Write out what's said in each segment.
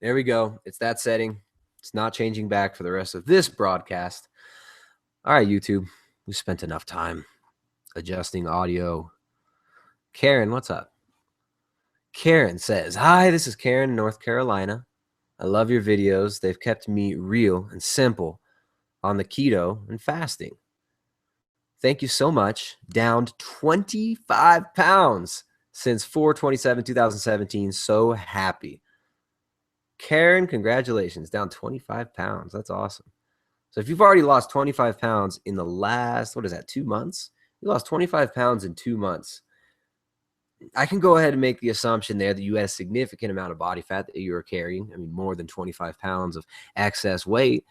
There we go. It's that setting. It's not changing back for the rest of this broadcast. All right, YouTube. We spent enough time adjusting audio. Karen, what's up? Karen says, hi, this is Karen, North Carolina. I love your videos. They've kept me real and simple on the keto and fasting. Thank you so much. Downed 25 pounds since 4/27/2017. So happy. Karen, congratulations. Down 25 pounds. That's awesome. So if you've already lost 25 pounds in the last, 2 months? You lost 25 pounds in 2 months. I can go ahead and make the assumption there that you had a significant amount of body fat that you were carrying. I mean, more than 25 pounds of excess weight.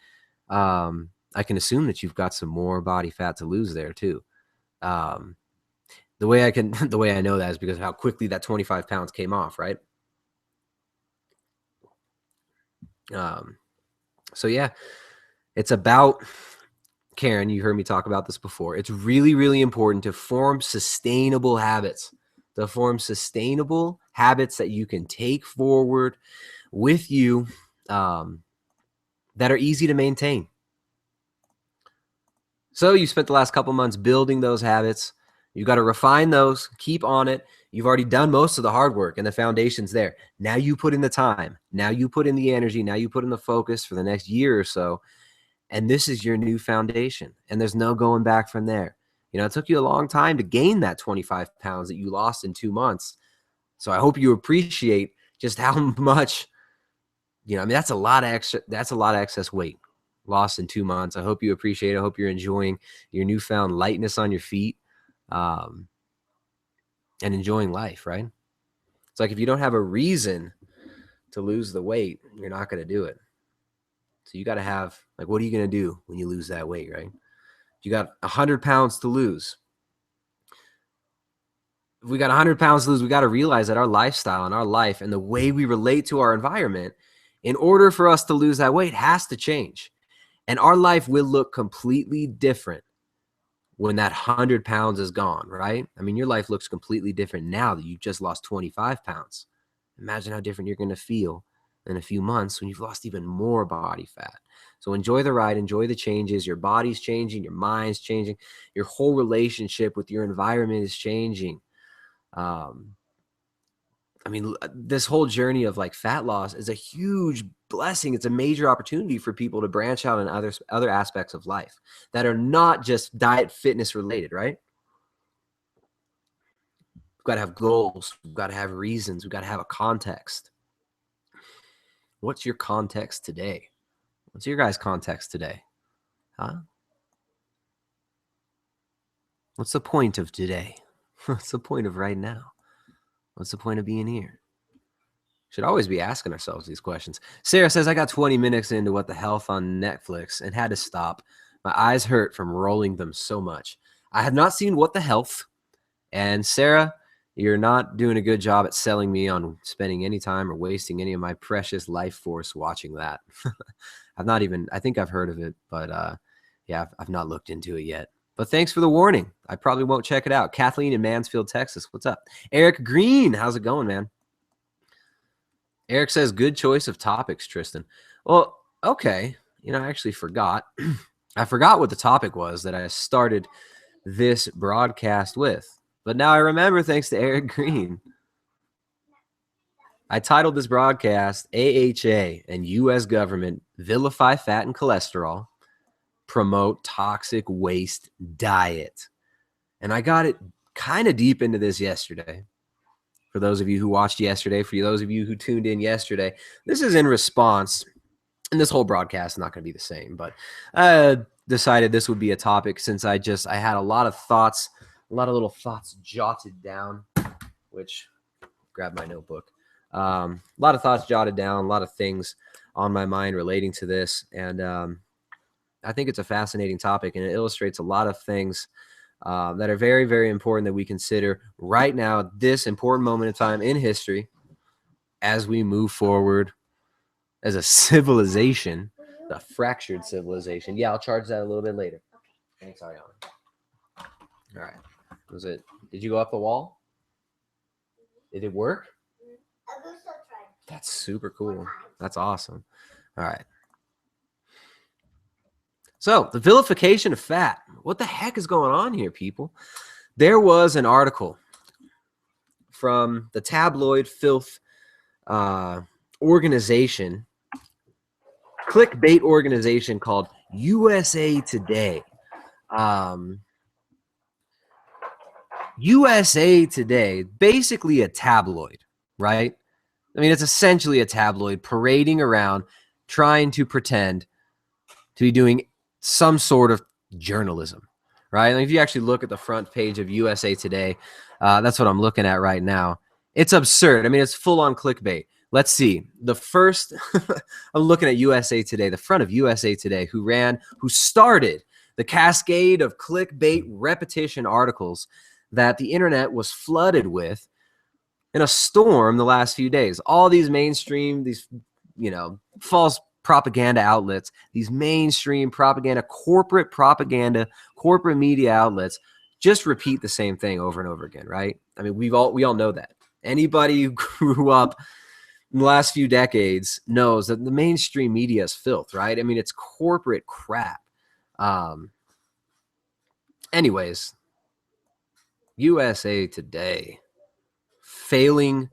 I can assume that you've got some more body fat to lose there too. The way I know that is because of how quickly that 25 pounds came off, right? So yeah, it's about, Karen, you heard me talk about this before. It's really, really important to form sustainable habits, that you can take forward with you, that are easy to maintain. So you spent the last couple months building those habits. You got to refine those, keep on it. You've already done most of the hard work and the foundation's there. Now you put in the time. Now you put in the energy. Now you put in the focus for the next year or so. And this is your new foundation. And there's no going back from there. You know, it took you a long time to gain that 25 pounds that you lost in 2 months. So I hope you appreciate just how much, I mean, that's a lot of excess weight lost in 2 months. I hope you appreciate it. I hope you're enjoying your newfound lightness on your feet, and enjoying life, right? It's like if you don't have a reason to lose the weight, you're not going to do it. So you got to have, like, what are you going to do when you lose that weight, right? You got 100 pounds to lose. If we got 100 pounds to lose, we got to realize that our lifestyle and our life and the way we relate to our environment, in order for us to lose that weight, has to change. And our life will look completely different when that 100 pounds is gone, right? I mean, your life looks completely different now that you've just lost 25 pounds. Imagine how different you're going to feel in a few months when you've lost even more body fat. So enjoy the ride, enjoy the changes. Your body's changing, your mind's changing, your whole relationship with your environment is changing. I mean, this whole journey of like fat loss is a huge blessing. It's a major opportunity for people to branch out in other aspects of life that are not just diet fitness related, right? We've got to have goals. We've got to have reasons. We've got to have a context. What's your context today? What's your guys' context today? Huh? What's the point of today? What's the point of right now? What's the point of being here? Should always be asking ourselves these questions. Sarah says, I got 20 minutes into What the Health on Netflix and had to stop. My eyes hurt from rolling them so much. I have not seen What the Health. And Sarah, you're not doing a good job at selling me on spending any time or wasting any of my precious life force watching that. I think I've heard of it, but yeah, I've not looked into it yet. But thanks for the warning. I probably won't check it out. Kathleen in Mansfield, Texas. What's up? Eric Green, how's it going, man? Eric says, good choice of topics, Tristan. Well, okay. I actually forgot. I forgot what the topic was that I started this broadcast with. But now I remember, thanks to Eric Green. I titled this broadcast, AHA and U.S. government vilify fat and cholesterol, promote toxic waste diet. And I got it kind of deep into this yesterday. For those of you who watched yesterday, for those of you who tuned in yesterday, this is in response, and this whole broadcast is not going to be the same, but I decided this would be a topic since I had a lot of thoughts, a lot of little thoughts jotted down, which, grab my notebook. A lot of thoughts jotted down, a lot of things on my mind relating to this, and I think it's a fascinating topic, and it illustrates a lot of things that are very, very important that we consider right now, this important moment in time in history, as we move forward as a civilization, a fractured civilization. Yeah, I'll charge that a little bit later. Thanks, Ariana. All right. Did you go up the wall? Did it work? That's super cool. That's awesome. All right. So the vilification of fat. What the heck is going on here, people? There was an article from the tabloid filth organization, clickbait organization called USA Today. USA Today, basically a tabloid, right? I mean, it's essentially a tabloid parading around trying to pretend to be doing some sort of journalism, right? Like if you actually look at the front page of USA Today, that's what I'm looking at right now. It's absurd. I mean, it's full on clickbait. Let's see. The first, I'm looking at USA Today, the front of USA Today, who started the cascade of clickbait repetition articles that the internet was flooded with in a storm the last few days. All these mainstream, these, false propaganda outlets, these mainstream propaganda, corporate media outlets just repeat the same thing over and over again, right? I mean, we all know that. Anybody who grew up in the last few decades knows that the mainstream media is filth, right? I mean, it's corporate crap. Anyways, USA Today failing.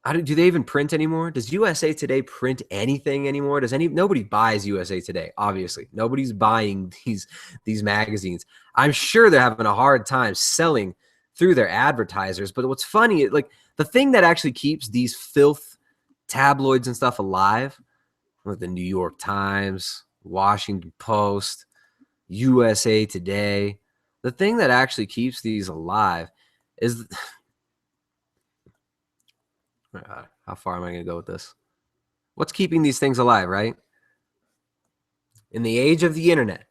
Do they even print anymore? Does USA Today print anything anymore? Nobody buys USA Today, obviously. Nobody's buying these magazines. I'm sure they're having a hard time selling through their advertisers. But what's funny, like the thing that actually keeps these filth tabloids and stuff alive, like the New York Times, Washington Post, USA Today, the thing that actually keeps these alive is how far am I going to go with this? What's keeping these things alive, right? In the age of the internet,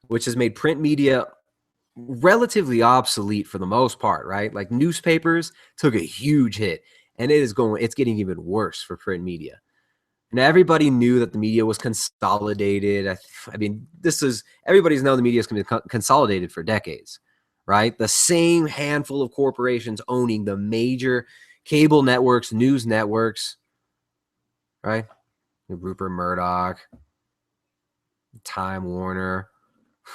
which has made print media relatively obsolete for the most part, right? Like newspapers took a huge hit, and it's getting even worse for print media. And everybody knew that the media was consolidated. I mean, everybody's known the media has been consolidated for decades, right? The same handful of corporations owning the major cable networks, news networks, right? Rupert Murdoch, Time Warner.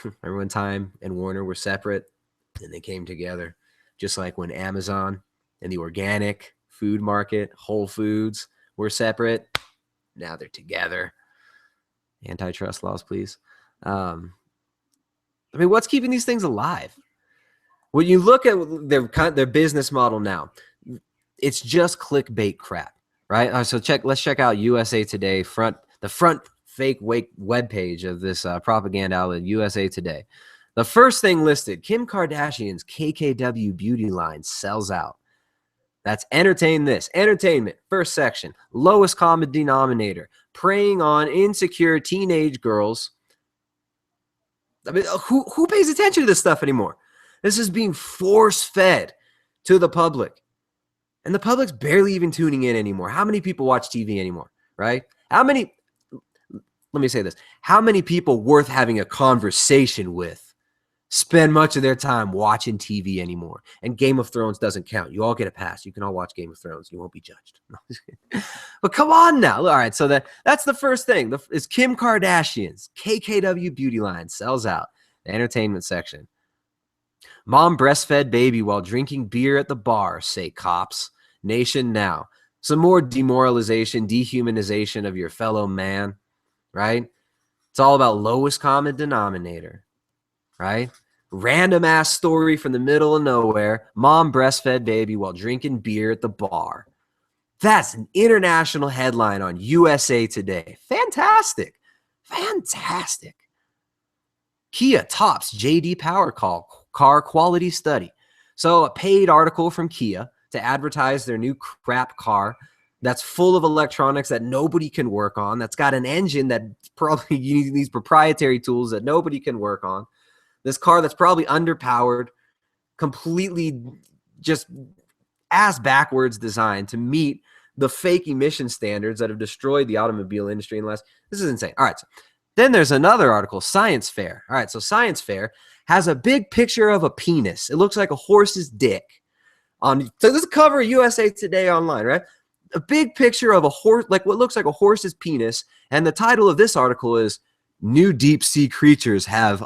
Remember when Time and Warner were separate and they came together? Just like when Amazon and the organic food market, Whole Foods, were separate. Now they're together. Antitrust laws, please. I mean, what's keeping these things alive? When you look at their business model now, it's just clickbait crap, right? So let's check out USA Today the front fake web page of this propaganda outlet, USA Today. The first thing listed: Kim Kardashian's KKW beauty line sells out. That's entertainment. First section, lowest common denominator, preying on insecure teenage girls. I mean, who pays attention to this stuff anymore? This is being force-fed to the public. And the public's barely even tuning in anymore. How many people watch TV anymore, right? Let me say this. How many people worth having a conversation with spend much of their time watching TV anymore? And Game of Thrones doesn't count. You all get a pass. You can all watch Game of Thrones. You won't be judged. But come on now. All right, so that's the first thing. Is Kim Kardashian's KKW beauty line sells out. The entertainment section. Mom breastfed baby while drinking beer at the bar, say cops. Nation now. Some more demoralization, dehumanization of your fellow man, right? It's all about lowest common denominator, right? Random ass story from the middle of nowhere. Mom breastfed baby while drinking beer at the bar. That's an international headline on USA Today. Fantastic. Kia tops JD Power car quality study. So a paid article from Kia to advertise their new crap car that's full of electronics that nobody can work on, that's got an engine that probably uses these proprietary tools that nobody can work on. This car that's probably underpowered, completely just ass backwards designed to meet the fake emission standards that have destroyed the automobile industry in the last. This is insane. All right. So then there's another article, Science Fair. All right. So Science Fair has a big picture of a penis. It looks like a horse's dick. So this is cover USA Today online, right? a big picture of a horse, like what looks like a horse's penis. And the title of this article is New Deep Sea Creatures Have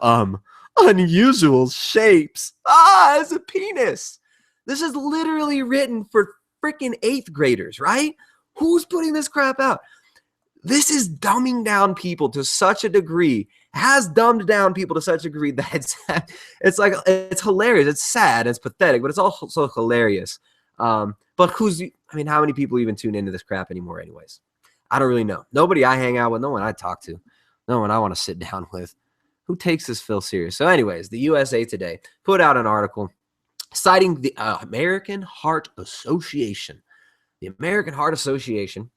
Unusual Shapes. It's a penis. This is literally written for freaking 8th graders, right? Who's putting this crap out? This is dumbing down people to such a degree, has dumbed down people to such a degree that it's hilarious. It's sad, it's pathetic, but it's also hilarious. But how many people even tune into this crap anymore anyways? I don't really know. Nobody I hang out with, no one I talk to, no one I want to sit down with. Who takes this Phil serious? So anyways, the USA Today put out an article citing the American Heart Association. The American Heart Association,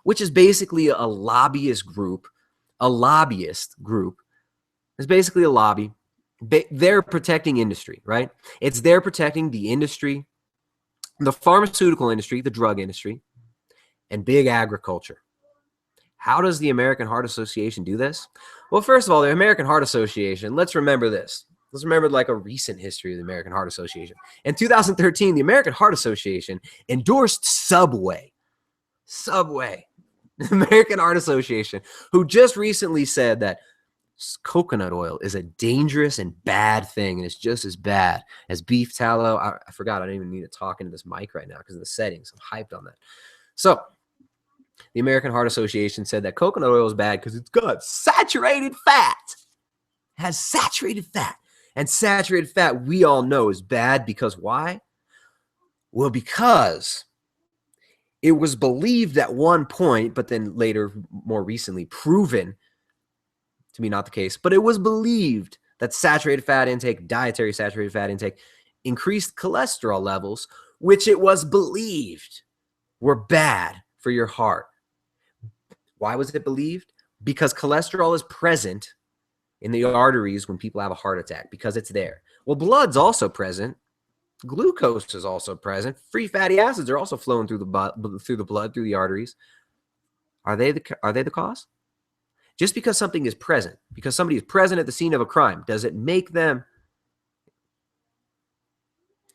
which is basically a lobbyist group. A lobbyist group is basically a lobby. They're protecting industry, right? They're protecting the industry, the pharmaceutical industry, the drug industry, and big agriculture. How does the American Heart Association do this? Well, first of all, the American Heart Association, let's remember this. Let's remember like a recent history of the American Heart Association. In 2013, the American Heart Association endorsed Subway. The American Heart Association, who just recently said that coconut oil is a dangerous and bad thing, and it's just as bad as beef tallow. I forgot, I don't even need to talk into this mic right now because of the settings. I'm hyped on that. So the American Heart Association said that coconut oil is bad because it's got saturated fat. It has saturated fat. And saturated fat, we all know, is bad because why? Well, because it was believed at one point, but then later, more recently, proven to be not the case. But it was believed that saturated fat intake, dietary saturated fat intake, increased cholesterol levels, which it was believed were bad for your heart. Why was it believed? Because cholesterol is present in the arteries when people have a heart attack, because it's there. Well, blood's also present. Glucose is also present. Free fatty acids are also flowing through the blood, through the arteries. Are they the cause? Just because something is present, because somebody is present at the scene of a crime, does it make them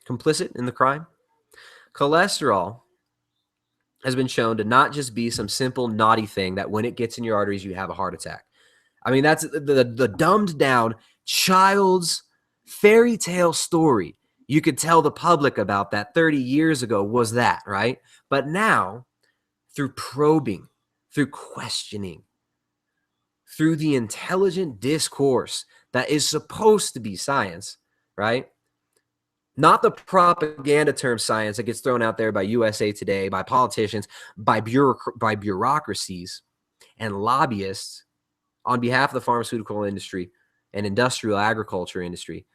complicit in the crime? Cholesterol has been shown to not just be some simple naughty thing that when it gets in your arteries, you have a heart attack. I mean, that's the dumbed down child's fairy tale story you could tell the public about that 30 years ago was that, right? But now, through probing, through questioning, through the intelligent discourse that is supposed to be science, right? Not the propaganda term science that gets thrown out there by USA Today, by politicians, by bureaucracies and lobbyists on behalf of the pharmaceutical industry and industrial agriculture industry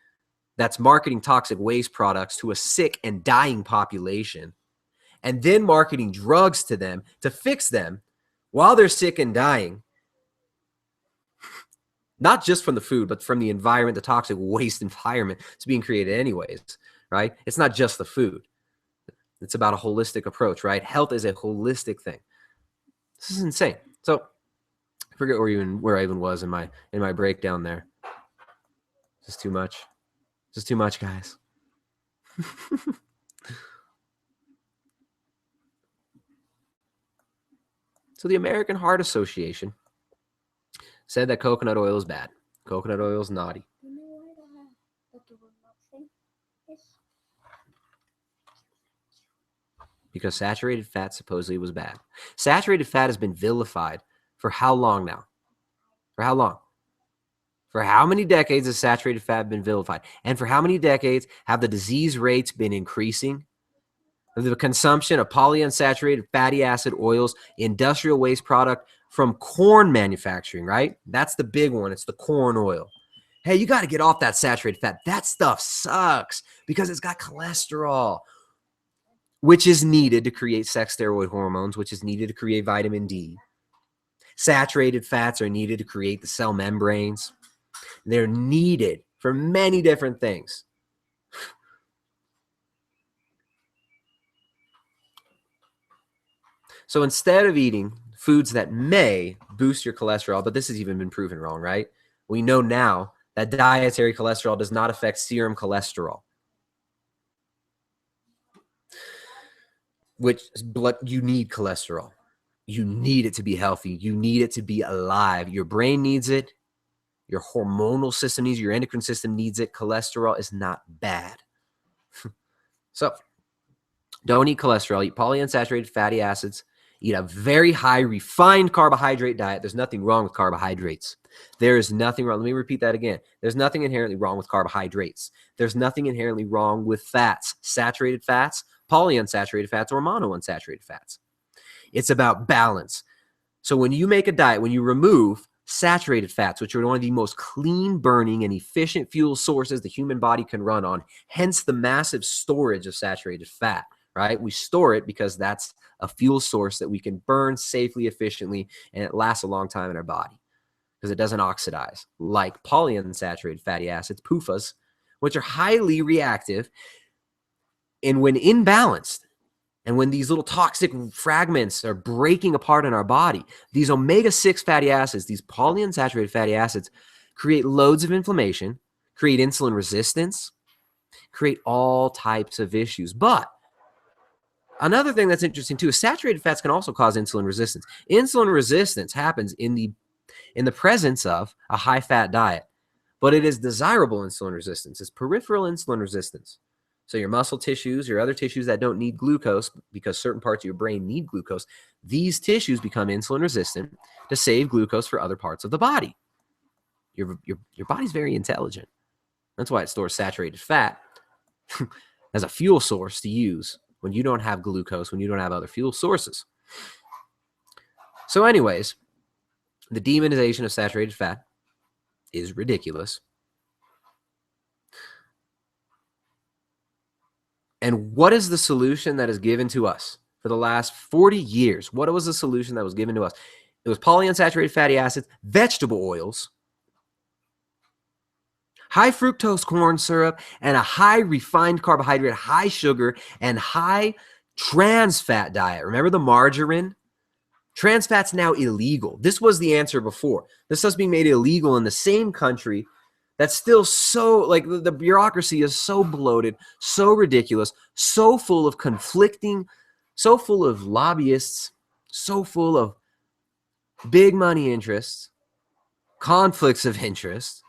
that's marketing toxic waste products to a sick and dying population and then marketing drugs to them to fix them while they're sick and dying, not just from the food, but from the environment, the toxic waste environment that's being created anyways, right? It's not just the food. It's about a holistic approach, right? Health is a holistic thing. This is insane. So I forget where I even was in my breakdown there. Just too much. Just too much, guys. So the American Heart Association said that coconut oil is bad. Coconut oil is naughty. Because saturated fat supposedly was bad. Saturated fat has been vilified for how long now? For how long? For how many decades has saturated fat been vilified? And for how many decades have the disease rates been increasing? The consumption of polyunsaturated fatty acid oils, industrial waste product from corn manufacturing, right? That's the big one. It's the corn oil. Hey, you got to get off that saturated fat. That stuff sucks because it's got cholesterol, which is needed to create sex steroid hormones, which is needed to create vitamin D. Saturated fats are needed to create the cell membranes. They're needed for many different things. So instead of eating foods that may boost your cholesterol, but this has even been proven wrong, right? We know now that dietary cholesterol does not affect serum cholesterol. which blood, you need cholesterol. You need it to be healthy. You need it to be alive. Your brain needs it. Your hormonal system needs it. Your endocrine system needs it. Cholesterol is not bad. So don't eat cholesterol. Eat polyunsaturated fatty acids. Eat a very high refined carbohydrate diet. There's nothing wrong with carbohydrates. There is nothing wrong. Let me repeat that again. There's nothing inherently wrong with carbohydrates. There's nothing inherently wrong with fats, saturated fats, polyunsaturated fats, or monounsaturated fats. It's about balance. So when you make a diet, when you remove saturated fats, which are one of the most clean burning and efficient fuel sources the human body can run on, hence the massive storage of saturated fat, right? We store it because that's a fuel source that we can burn safely, efficiently, and it lasts a long time in our body because it doesn't oxidize, like polyunsaturated fatty acids, PUFAs, which are highly reactive. And when imbalanced, and when these little toxic fragments are breaking apart in our body, these omega-6 fatty acids, these polyunsaturated fatty acids, create loads of inflammation, create insulin resistance, create all types of issues. But another thing that's interesting too is saturated fats can also cause insulin resistance. Insulin resistance happens in the presence of a high-fat diet, but it is desirable insulin resistance. It's peripheral insulin resistance. So your muscle tissues, your other tissues that don't need glucose because certain parts of your brain need glucose, these tissues become insulin resistant to save glucose for other parts of the body. Your body's very intelligent. That's why it stores saturated fat as a fuel source to use when you don't have glucose, when you don't have other fuel sources. So anyways, the demonization of saturated fat is ridiculous. And what is the solution that is given to us for the last 40 years? What was the solution that was given to us? It was polyunsaturated fatty acids, vegetable oils, high fructose corn syrup, and a high refined carbohydrate, high sugar, and high trans fat diet. Remember the margarine? Trans fat's now illegal. This was the answer before. This stuff's being made illegal in the same country that's still so, like, the bureaucracy is so bloated, so ridiculous, so full of conflicting, so full of lobbyists, so full of big money interests, conflicts of interest.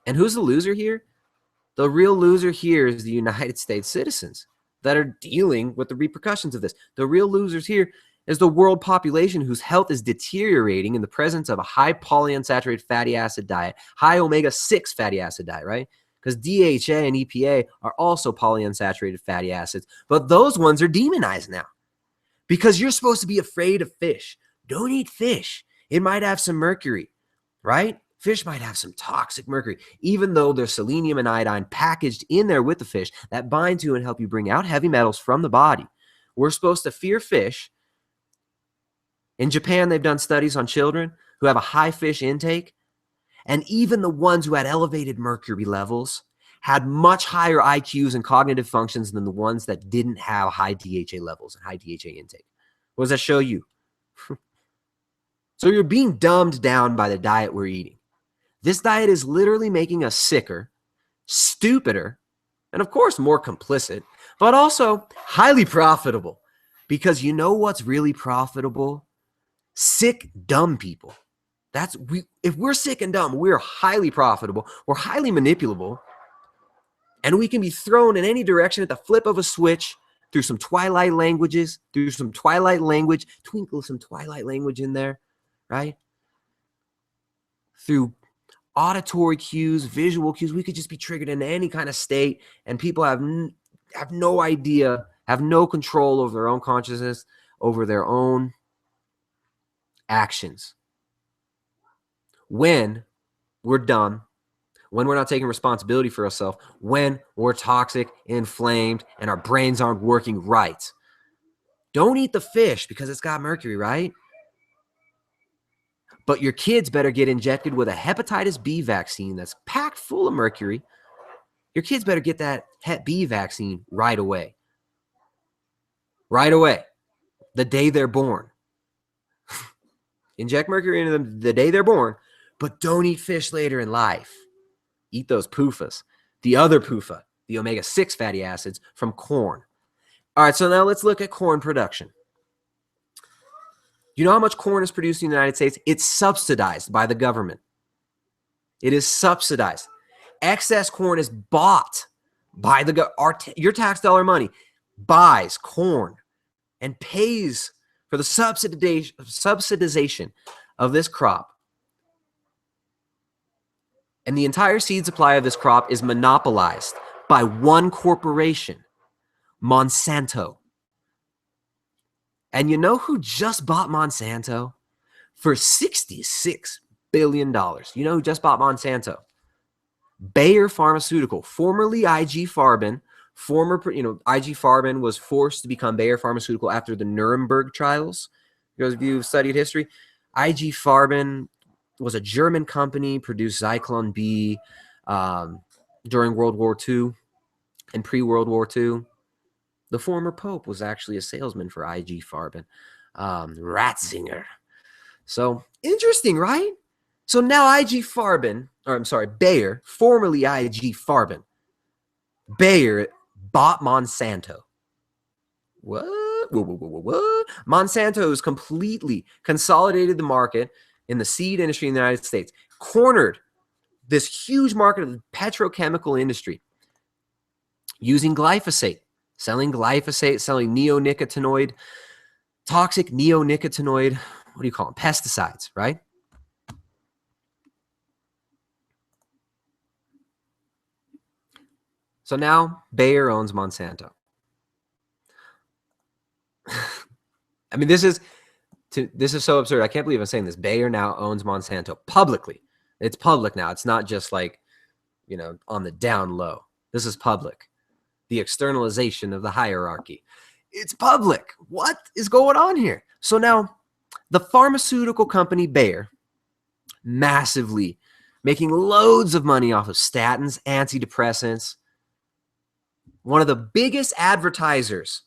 And who's the loser here? The real loser here is the United States citizens that are dealing with the repercussions of this. The real losers here is the world population whose health is deteriorating in the presence of a high polyunsaturated fatty acid diet, high omega-6 fatty acid diet, right? Because DHA and EPA are also polyunsaturated fatty acids, but those ones are demonized now because you're supposed to be afraid of fish. Don't eat fish. It might have some mercury, right? Fish might have some toxic mercury, even though there's selenium and iodine packaged in there with the fish that bind to and help you bring out heavy metals from the body. We're supposed to fear fish. In Japan, they've done studies on children who have a high fish intake, and even the ones who had elevated mercury levels had much higher IQs and cognitive functions than the ones that didn't have high DHA levels and high DHA intake. What does that show you? So you're being dumbed down by the diet we're eating. This diet is literally making us sicker, stupider, and of course more complicit, but also highly profitable. Because you know what's really profitable? Sick, dumb people. If we're sick and dumb, we're highly profitable, we're highly manipulable, and we can be thrown in any direction at the flip of a switch through some Twilight languages, twinkle some Twilight language in there, right? Through auditory cues, visual cues, we could just be triggered in any kind of state, and people have no idea, have no control over their own consciousness, over their own actions. When we're dumb, when we're not taking responsibility for ourselves, when we're toxic, inflamed, and our brains aren't working right. Don't eat the fish because it's got mercury, right? But your kids better get injected with a hepatitis B vaccine that's packed full of mercury. Your kids better get that Hep B vaccine right away. Right away. The day they're born. Inject mercury into them the day they're born, but don't eat fish later in life. Eat those PUFAs. The other PUFA, the omega-6 fatty acids from corn. All right, so now let's look at corn production. You know how much corn is produced in the United States? It's subsidized by the government. It is subsidized. Excess corn is bought by your tax dollar money buys corn and pays for the subsidization of this crop. And the entire seed supply of this crop is monopolized by one corporation, Monsanto. And you know who just bought Monsanto? For $66 billion. You know who just bought Monsanto? Bayer Pharmaceutical, formerly IG Farben. IG Farben was forced to become Bayer Pharmaceutical after the Nuremberg trials. Those of you who've studied history, IG Farben was a German company, produced Zyklon B during World War II and pre-World War II. The former Pope was actually a salesman for IG Farben, Ratzinger. So interesting, right? So now Bayer, formerly IG Farben, Bayer bought Monsanto. What? Monsanto has completely consolidated the market in the seed industry in the United States, cornered this huge market of the petrochemical industry using glyphosate, selling neonicotinoid, toxic neonicotinoid, what do you call them? Pesticides, right? So now Bayer owns Monsanto. I mean, this is so absurd. I can't believe I'm saying this. Bayer now owns Monsanto publicly. It's public now. It's not just like, on the down low. This is public. The externalization of the hierarchy. It's public. What is going on here? So now the pharmaceutical company Bayer, massively making loads of money off of statins, antidepressants, one of the biggest advertisers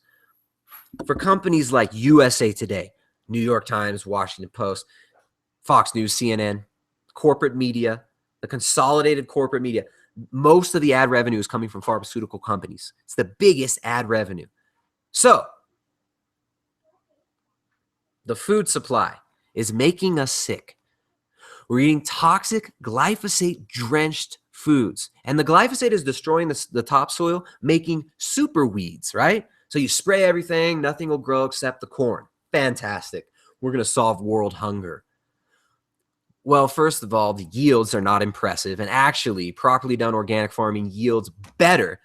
for companies like USA Today, New York Times, Washington Post, Fox News, CNN, corporate media, the consolidated corporate media. Most of the ad revenue is coming from pharmaceutical companies. It's the biggest ad revenue. So the food supply is making us sick. We're eating toxic glyphosate-drenched foods. And the glyphosate is destroying the topsoil, making super weeds, right? So you spray everything, nothing will grow except the corn. Fantastic. We're going to solve world hunger. Well, first of all, the yields are not impressive. And actually, properly done organic farming yields better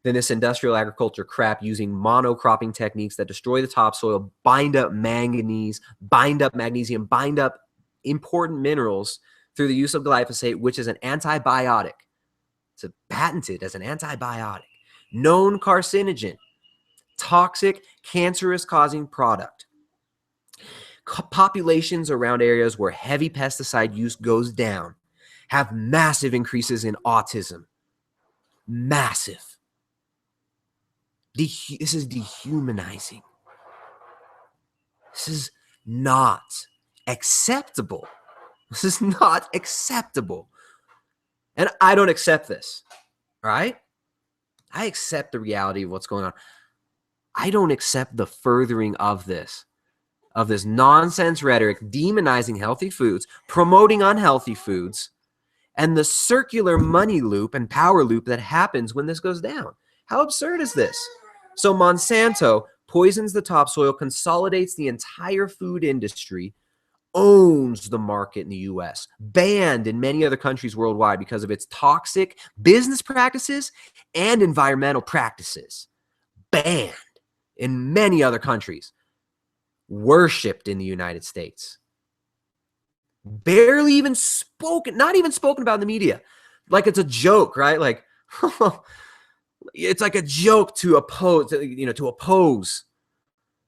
than this industrial agriculture crap using monocropping techniques that destroy the topsoil, bind up manganese, bind up magnesium, bind up important minerals through the use of glyphosate, which is an antibiotic. It's patented as an antibiotic, known carcinogen, toxic, cancerous causing product. Populations around areas where heavy pesticide use goes down have massive increases in autism. Massive. This is dehumanizing. This is not acceptable. This is not acceptable. And I don't accept this. All right? I accept the reality of what's going on. I don't accept the furthering of this nonsense rhetoric, demonizing healthy foods, promoting unhealthy foods, and the circular money loop and power loop that happens when this goes down. How absurd is this? So Monsanto poisons the topsoil, consolidates the entire food industry, owns the market in the US, banned in many other countries worldwide because of its toxic business practices and environmental practices. Banned in many other countries. Worshipped in the United States. Barely even spoken, not even spoken about in the media. Like it's a joke, right? Like, it's like a joke to oppose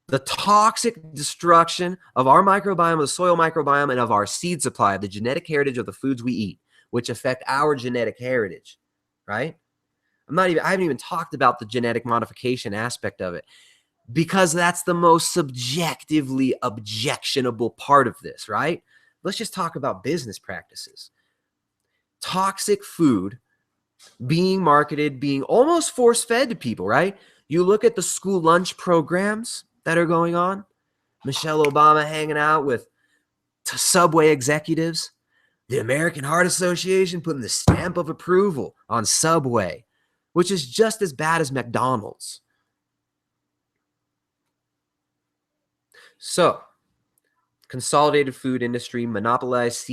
the toxic destruction of our microbiome, the soil microbiome, and of our seed supply, the genetic heritage of the foods we eat, which affect our genetic heritage, right? I haven't even talked about the genetic modification aspect of it, because that's the most subjectively objectionable part of this, right? Let's just talk about business practices. Toxic food being marketed, being almost force-fed to people, right? You look at the school lunch programs that are going on. Michelle Obama hanging out with Subway executives. The American Heart Association putting the stamp of approval on Subway, which is just as bad as McDonald's. So, consolidated food industry, monopolized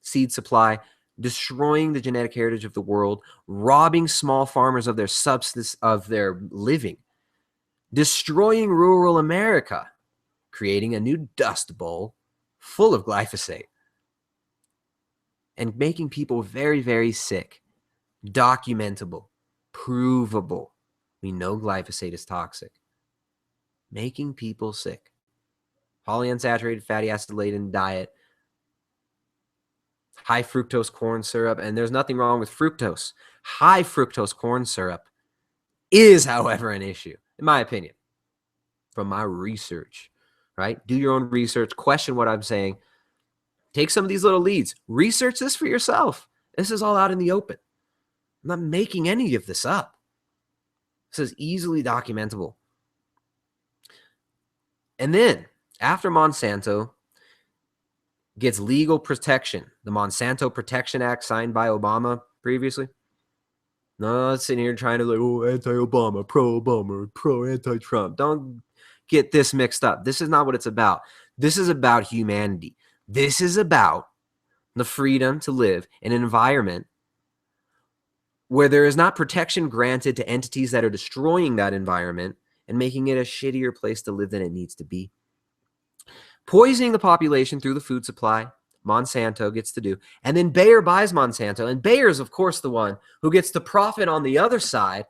seed supply, destroying the genetic heritage of the world, robbing small farmers of their substance, of their living, destroying rural America, creating a new dust bowl full of glyphosate, and making people very, very sick. Documentable, provable. We know glyphosate is toxic. Making people sick. Polyunsaturated fatty acid laden diet, high fructose corn syrup, and there's nothing wrong with fructose. High fructose corn syrup is, however, an issue, in my opinion, from my research, right? Do your own research, question what I'm saying, take some of these little leads, research this for yourself. This is all out in the open. I'm not making any of this up. This is easily documentable. And then, after Monsanto gets legal protection, the Monsanto Protection Act signed by Obama previously. No, it's sitting here trying to anti-Obama, pro-Obama, pro-anti-Trump. Don't get this mixed up. This is not what it's about. This is about humanity. This is about the freedom to live in an environment where there is not protection granted to entities that are destroying that environment and making it a shittier place to live than it needs to be. Poisoning the population through the food supply, Monsanto gets to do. And then Bayer buys Monsanto. And Bayer is, of course, the one who gets to profit on the other side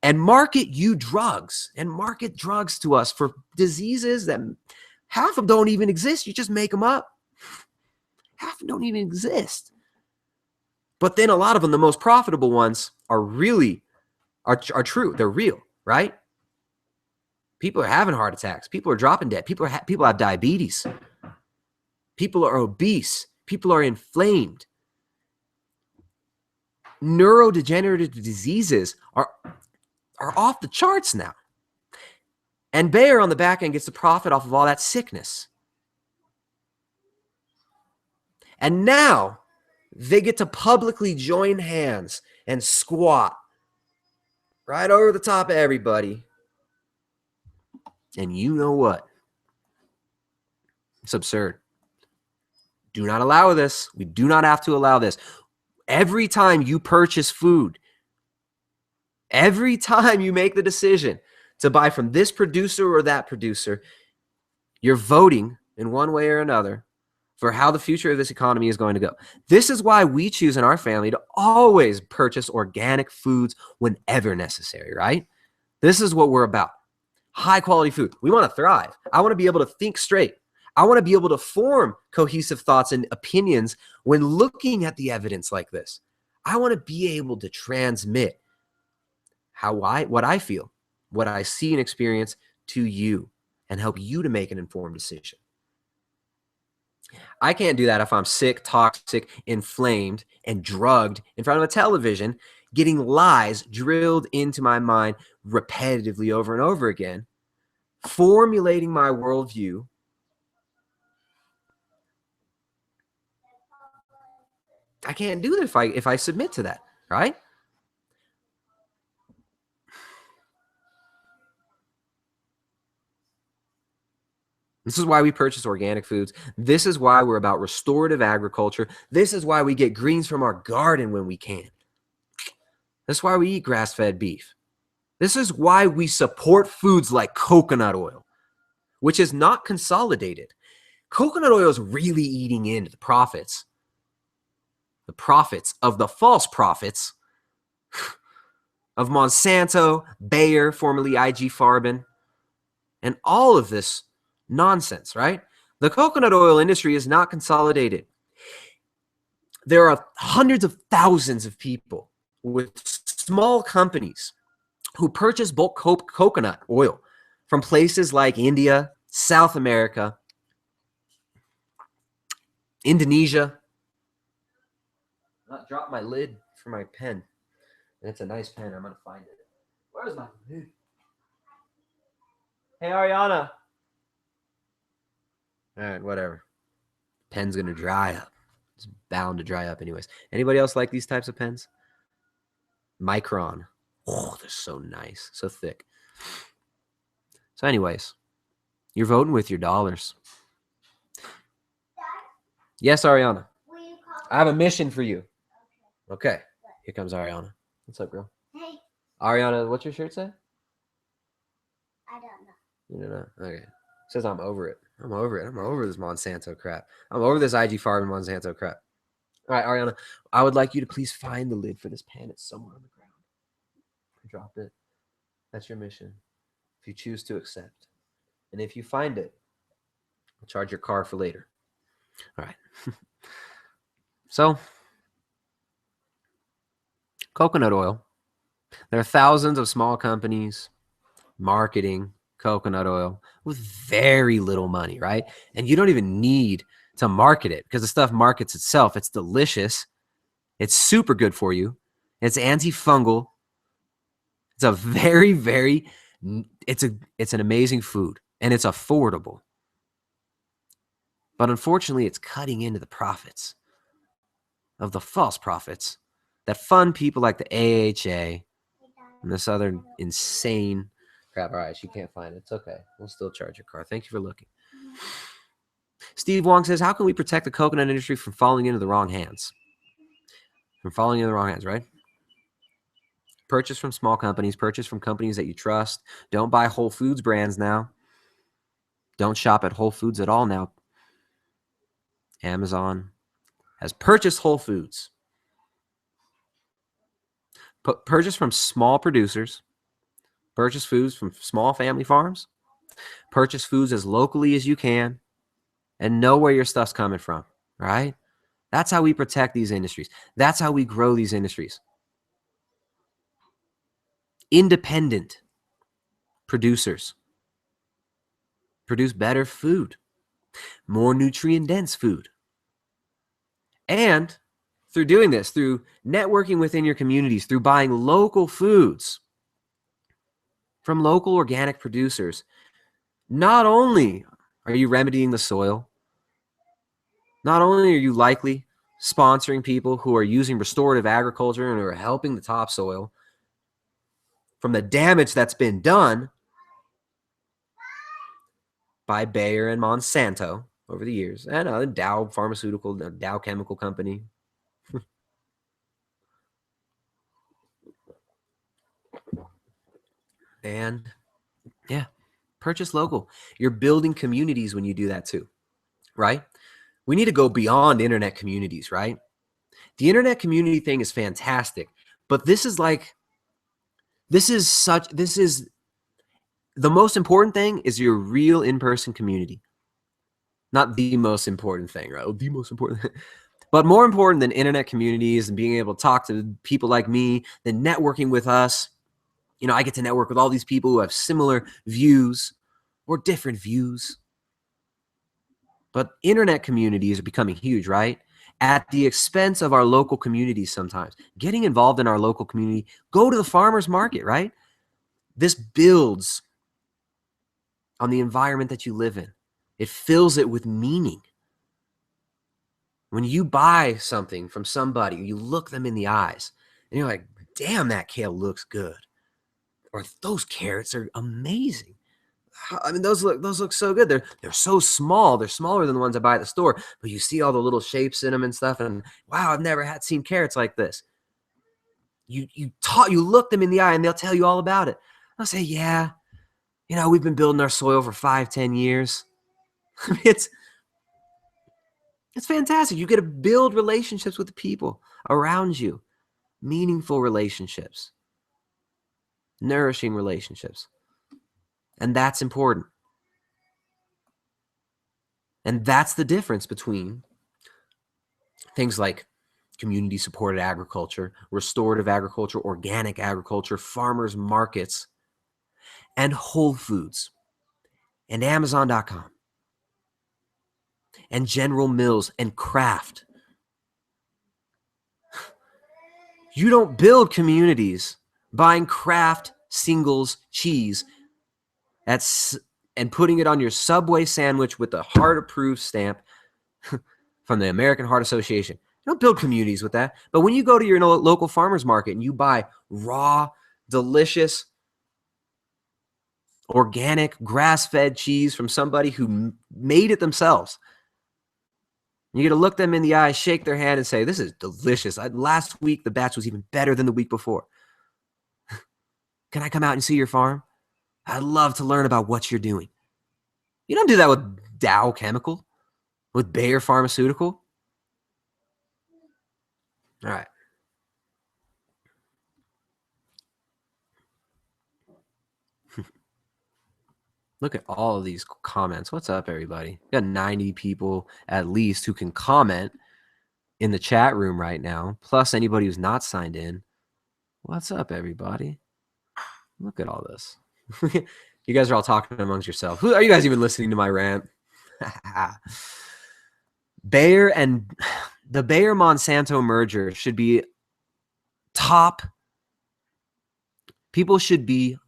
and market you drugs and market drugs to us for diseases that half of them don't even exist. You just make them up. Half of them don't even exist. But then a lot of them, the most profitable ones, are true. They're real, right? People are having heart attacks. People are dropping dead. People have diabetes. People are obese. People are inflamed. Neurodegenerative diseases are off the charts now. And Bayer on the back end gets the profit off of all that sickness. And now they get to publicly join hands and squat right over the top of everybody. And you know what? It's absurd. Do not allow this. We do not have to allow this. Every time you purchase food, every time you make the decision to buy from this producer or that producer, you're voting in one way or another for how the future of this economy is going to go. This is why we choose in our family to always purchase organic foods whenever necessary, right? This is what we're about. High quality food. We want to thrive. I want to be able to think straight. I want to be able to form cohesive thoughts and opinions when looking at the evidence like this. I want to be able to transmit what I feel, what I see and experience to you and help you to make an informed decision. I can't do that if I'm sick, toxic, inflamed, and drugged in front of a television, getting lies drilled into my mind repetitively over and over again, formulating my worldview. I can't do that if I submit to that, right? This is why we purchase organic foods. This is why we're about restorative agriculture. This is why we get greens from our garden when we can. That's why we eat grass-fed beef. This is why we support foods like coconut oil, which is not consolidated. Coconut oil is really eating into the profits of the false prophets of Monsanto, Bayer, formerly IG Farben, and all of this nonsense, right? The coconut oil industry is not consolidated. There are hundreds of thousands of people with small companies who purchase bulk coconut oil from places like India, South America, Indonesia. I dropped my lid for my pen. And it's a nice pen. I'm going to find it. Where's my lid? Hey, Ariana. All right, whatever. Pen's going to dry up. It's bound to dry up anyways. Anybody else like these types of pens? Micron. Oh, they're so nice. So thick. So anyways, you're voting with your dollars. Yes, Ariana. I have a mission for you. Okay. Here comes Ariana. What's up, girl? Hey. Ariana, what's your shirt say? I don't know. You don't know? Okay. It says I'm over it. I'm over it. I'm over this Monsanto crap. I'm over this IG Farm and Monsanto crap. All right, Ariana, I would like you to please find the lid for this pan. It's somewhere on the ground. I dropped it. That's your mission. If you choose to accept. And if you find it, I'll charge your car for later. All right. So, coconut oil. There are thousands of small companies marketing coconut oil with very little money, right? And you don't even need to market it because the stuff markets itself. It's delicious. It's super good for you. It's antifungal. It's a very, very, it's an amazing food and it's affordable. But unfortunately, it's cutting into the profits of the false prophets that fund people like the AHA and this other insane crap. All right, she can't find it. It's okay. We'll still charge your car. Thank you for looking. Steve Wong says, how can we protect the coconut industry from falling into the wrong hands? From falling into the wrong hands, right? Purchase from small companies. Purchase from companies that you trust. Don't buy Whole Foods brands now. Don't shop at Whole Foods at all now. Amazon has purchased Whole Foods. Purchase from small producers. Purchase foods from small family farms. Purchase foods as locally as you can. And know where your stuff's coming from, right? That's how we protect these industries. That's how we grow these industries. Independent producers produce better food, more nutrient-dense food. And through doing this, through networking within your communities, through buying local foods from local organic producers, not only are you remedying the soil, not only are you likely sponsoring people who are using restorative agriculture and who are helping the topsoil from the damage that's been done by Bayer and Monsanto over the years, and Dow Pharmaceutical, Dow Chemical Company. And yeah, purchase local. You're building communities when you do that too, right? We need to go beyond internet communities, right? The internet community thing is fantastic, but this is the most important thing is your real in-person community. Not the most important thing, right? The most important thing. But more important than internet communities and being able to talk to people like me, than networking with us. I get to network with all these people who have similar views or different views. But internet communities are becoming huge, right? At the expense of our local communities sometimes. Getting involved in our local community, go to the farmer's market, right? This builds on the environment that you live in. It fills it with meaning. When you buy something from somebody, you look them in the eyes and you're like, damn, that kale looks good. Or those carrots are amazing. I mean, those look so good. They're so small. They're smaller than the ones I buy at the store, but you see all the little shapes in them and stuff. And wow, I've never seen carrots like this. You look them in the eye and they'll tell you all about it. They'll say, yeah, we've been building our soil for 5-10 years. I mean, it's fantastic. You get to build relationships with the people around you, meaningful relationships, nourishing relationships. And that's important. And that's the difference between things like community-supported agriculture, restorative agriculture, organic agriculture, farmers markets, and Whole Foods, and Amazon.com, and General Mills, and Kraft. You don't build communities buying Kraft singles cheese and putting it on your Subway sandwich with a heart-approved stamp from the American Heart Association. You don't build communities with that. But when you go to your local farmer's market and you buy raw, delicious, organic, grass-fed cheese from somebody who made it themselves, you get to look them in the eye, shake their hand, and say, this is delicious. Last week, the batch was even better than the week before. Can I come out and see your farm? I'd love to learn about what you're doing. You don't do that with Dow Chemical, with Bayer Pharmaceutical. All right. Look at all of these comments. What's up, everybody? We got 90 people at least who can comment in the chat room right now, plus anybody who's not signed in. What's up, everybody? Look at all this. You guys are all talking amongst yourselves. Are you guys even listening to my rant? Bayer and the Bayer Monsanto merger should be top. People should be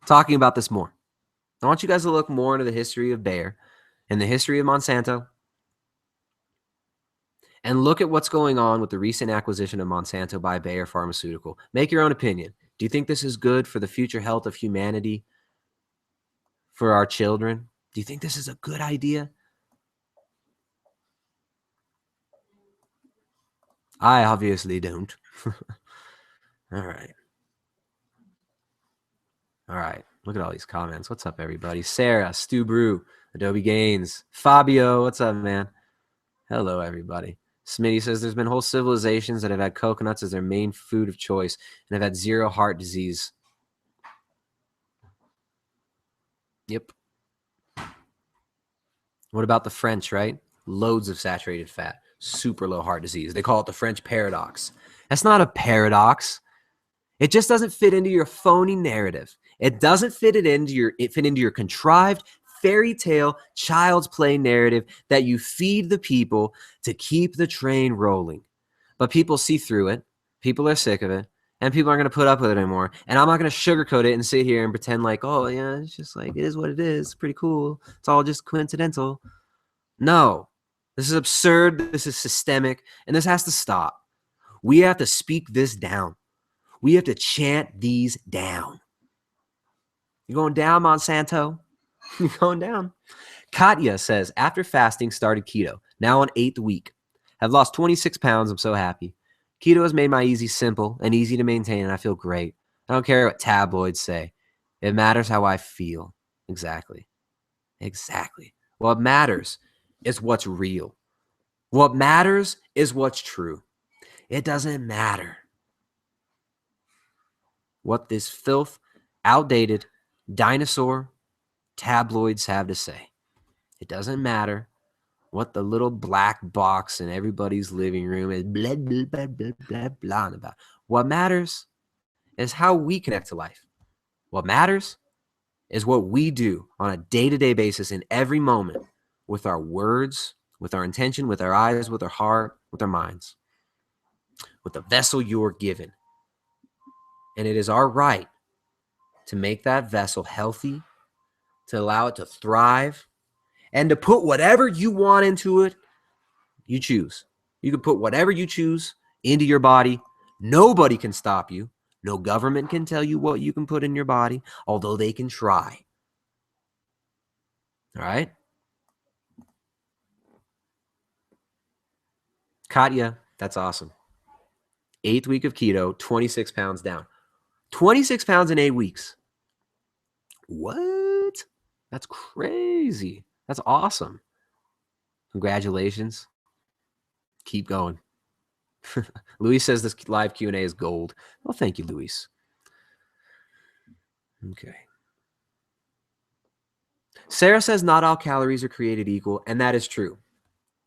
talking about this more. I want you guys to look more into the history of Bayer and the history of Monsanto and look at what's going on with the recent acquisition of Monsanto by Bayer Pharmaceutical. Make your own opinion. Do you think this is good for the future health of humanity, for our children? Do you think this is a good idea? I obviously don't. All right. All right. Look at all these comments. What's up, everybody? Sarah, Stu Brew, Adobe Gaines, Fabio. What's up, man? Hello, everybody. Smitty says there's been whole civilizations that have had coconuts as their main food of choice and have had zero heart disease. Yep. What about the French, right? Loads of saturated fat, super low heart disease. They call it the French paradox. That's not a paradox. It just doesn't fit into your phony narrative. It doesn't fit into your contrived fairy tale child's play narrative that you feed the people to keep the train rolling. But people see through it. People are sick of it. And people aren't going to put up with it anymore. And I'm not going to sugarcoat it and sit here and pretend like, oh, yeah, it's just like, it is what it is. It's pretty cool. It's all just coincidental. No. This is absurd. This is systemic. And this has to stop. We have to speak this down. We have to chant these down. You going down, Monsanto? You're going down. Katya says, after fasting, started keto. Now on 8th week. Have lost 26 pounds. I'm so happy. Keto has made my easy simple and easy to maintain, and I feel great. I don't care what tabloids say. It matters how I feel. Exactly. What matters is what's real. What matters is what's true. It doesn't matter what this filth, outdated, dinosaur tabloids have to say. It doesn't matter what the little black box in everybody's living room is blah, blah, blah, blah, blah, blah about. What matters is how we connect to life. What matters is what we do on a day-to-day basis in every moment with our words, with our intention, with our eyes, with our heart, with our minds, with the vessel you're given. And it is our right to make that vessel healthy, to allow it to thrive, and to put whatever you want into it, you choose. You can put whatever you choose into your body. Nobody can stop you. No government can tell you what you can put in your body, although they can try. All right? Katya, that's awesome. 8th week of keto, 26 pounds down. 26 pounds in 8 weeks. What? That's crazy. That's awesome. Congratulations. Keep going. Luis says this live Q&A is gold. Well, thank you, Luis. Okay. Sarah says not all calories are created equal, and that is true.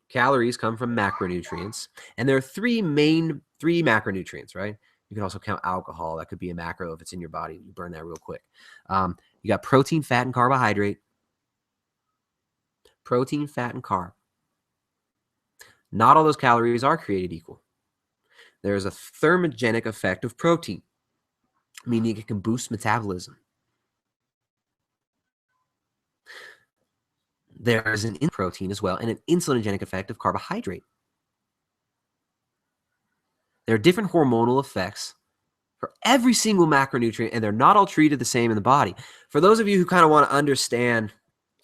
Calories come from macronutrients, and there are three macronutrients, right? You can also count alcohol. That could be a macro if it's in your body. You burn that real quick. You got protein, fat, and carbohydrate. Protein, fat, and carb. Not all those calories are created equal. There is a thermogenic effect of protein. meaning it can boost metabolism. There is an protein as well and an insulinogenic effect of carbohydrate. There are different hormonal effects for every single macronutrient, and they're not all treated the same in the body. For those of you who kind of want to understand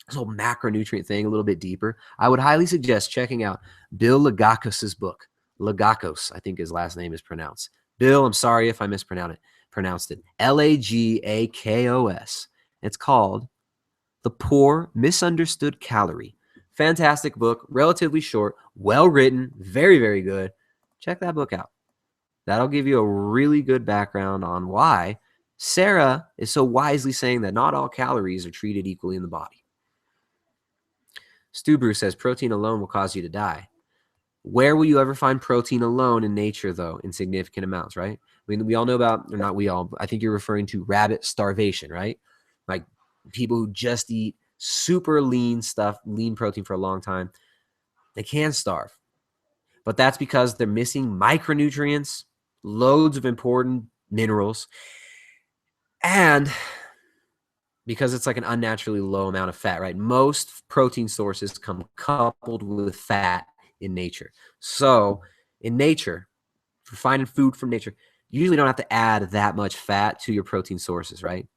this whole macronutrient thing a little bit deeper, I would highly suggest checking out Bill Lagakos' book. Lagakos, I think his last name is pronounced. Bill, I'm sorry if I mispronounced it. Lagakos. It's called The Poor Misunderstood Calorie. Fantastic book, relatively short, well written, very, very good. Check that book out. That'll give you a really good background on why Sarah is so wisely saying that not all calories are treated equally in the body. Stu Bruce says protein alone will cause you to die. Where will you ever find protein alone in nature, though, in significant amounts, right? I mean, we all know about, or not we all, I think you're referring to rabbit starvation, right? Like people who just eat super lean stuff, lean protein for a long time, they can starve. But that's because they're missing micronutrients, loads of important minerals, and because it's like an unnaturally low amount of fat, right? Most protein sources come coupled with fat in nature. So in nature, for finding food from nature, you usually don't have to add that much fat to your protein sources, right?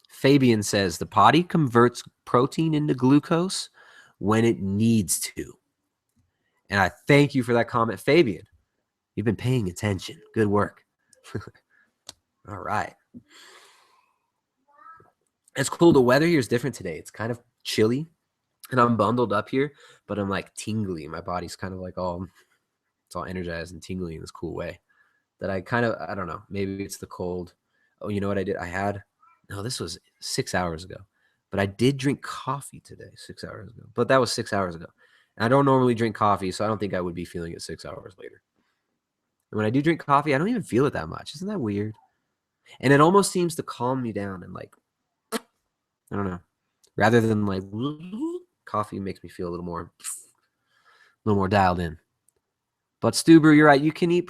Fabian says the body converts protein into glucose when it needs to. And I thank you for that comment, Fabian. You've been paying attention. Good work. All right. It's cool. The weather here is different today. It's kind of chilly, and I'm bundled up here, but I'm like tingly. My body's kind of like it's all energized and tingly in this cool way that I don't know. Maybe it's the cold. Oh, you know what I did? This was 6 hours ago, but I did drink coffee today 6 hours ago, but that was 6 hours ago. And I don't normally drink coffee, so I don't think I would be feeling it 6 hours later. And when I do drink coffee, I don't even feel it that much. Isn't that weird? And it almost seems to calm me down and like, I don't know, rather than like coffee makes me feel a little more dialed in. But Stu Brew, you're right. You can eat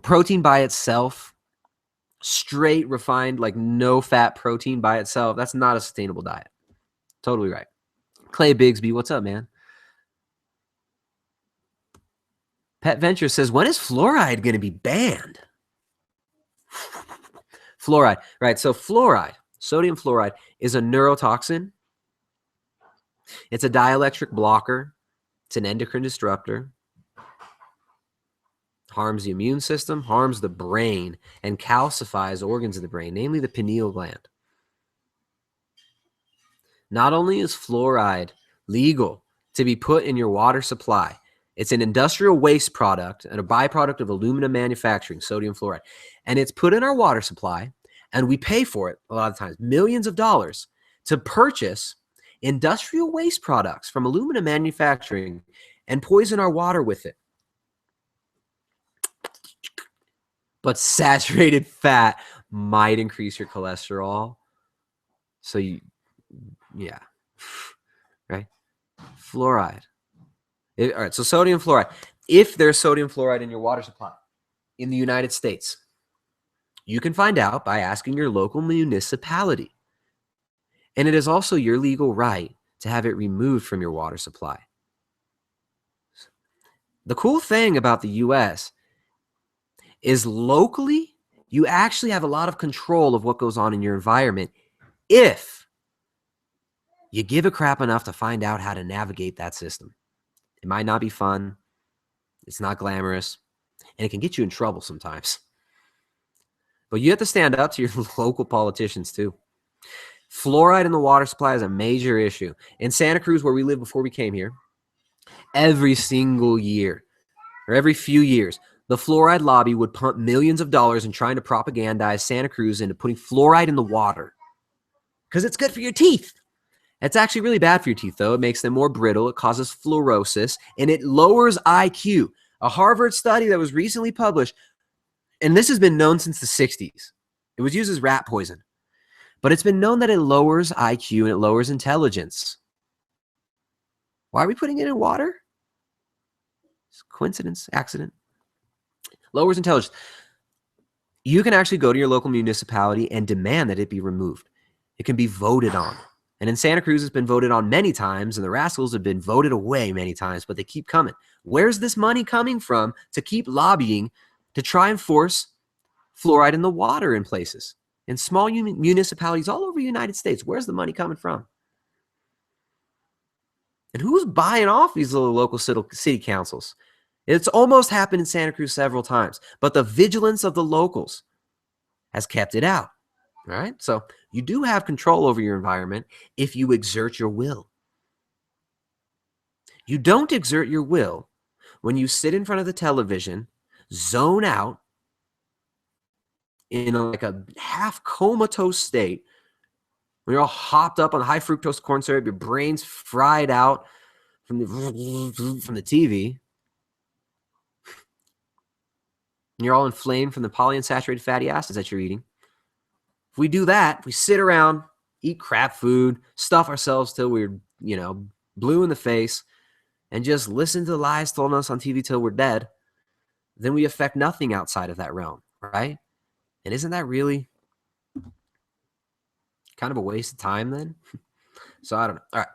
protein by itself, straight refined, like no fat protein by itself. That's not a sustainable diet. Totally right. Clay Bigsby, what's up, man? Pet Venture says, when is fluoride going to be banned? Fluoride, right? So fluoride, sodium fluoride, is a neurotoxin. It's a dielectric blocker. It's an endocrine disruptor. Harms the immune system, harms the brain, and calcifies organs of the brain, namely the pineal gland. Not only is fluoride legal to be put in your water supply, it's an industrial waste product and a byproduct of aluminum manufacturing, sodium fluoride. And it's put in our water supply, and we pay for it a lot of times, millions of dollars, to purchase industrial waste products from aluminum manufacturing and poison our water with it. But saturated fat might increase your cholesterol. So yeah, right? Fluoride. All right, so sodium fluoride. If there's sodium fluoride in your water supply in the United States, you can find out by asking your local municipality. And it is also your legal right to have it removed from your water supply. The cool thing about the U.S. is locally, you actually have a lot of control of what goes on in your environment if you give a crap enough to find out how to navigate that system. It might not be fun. It's not glamorous. And it can get you in trouble sometimes. But you have to stand up to your local politicians too. Fluoride in the water supply is a major issue. In Santa Cruz, where we lived before we came here, every single year or every few years, the fluoride lobby would pump millions of dollars in trying to propagandize Santa Cruz into putting fluoride in the water because it's good for your teeth. It's actually really bad for your teeth, though. It makes them more brittle. It causes fluorosis, and it lowers IQ. A Harvard study that was recently published, and this has been known since the 60s. It was used as rat poison. But it's been known that it lowers IQ and it lowers intelligence. Why are we putting it in water? It's coincidence, accident. Lowers intelligence. You can actually go to your local municipality and demand that it be removed. It can be voted on. And in Santa Cruz, it's been voted on many times, and the rascals have been voted away many times, but they keep coming. Where's this money coming from to keep lobbying to try and force fluoride in the water in places? In small municipalities all over the United States, where's the money coming from? And who's buying off these little local city councils? It's almost happened in Santa Cruz several times, but the vigilance of the locals has kept it out. All right. So you do have control over your environment if you exert your will. You don't exert your will when you sit in front of the television, zone out in like a half comatose state, when you're all hopped up on high fructose corn syrup, your brain's fried out from the TV, and you're all inflamed from the polyunsaturated fatty acids that you're eating. If we do that, if we sit around, eat crap food, stuff ourselves till we're, blue in the face, and just listen to the lies told us on TV till we're dead, then we affect nothing outside of that realm, right? And isn't that really kind of a waste of time then? So I don't know. All right.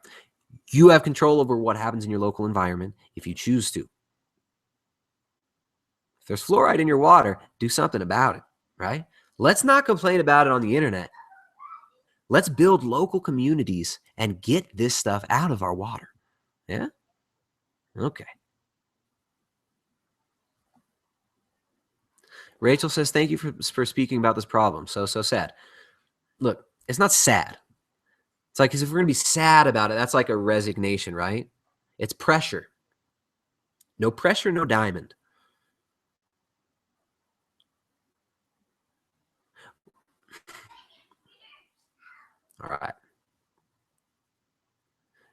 You have control over what happens in your local environment if you choose to. If there's fluoride in your water, do something about it, right? Let's not complain about it on the internet. Let's build local communities and get this stuff out of our water. Yeah? Okay. Rachel says, thank you for speaking about this problem. So sad. Look, it's not sad. It's like, because if we're going to be sad about it, that's like a resignation, right? It's pressure. No pressure, no diamond. All right.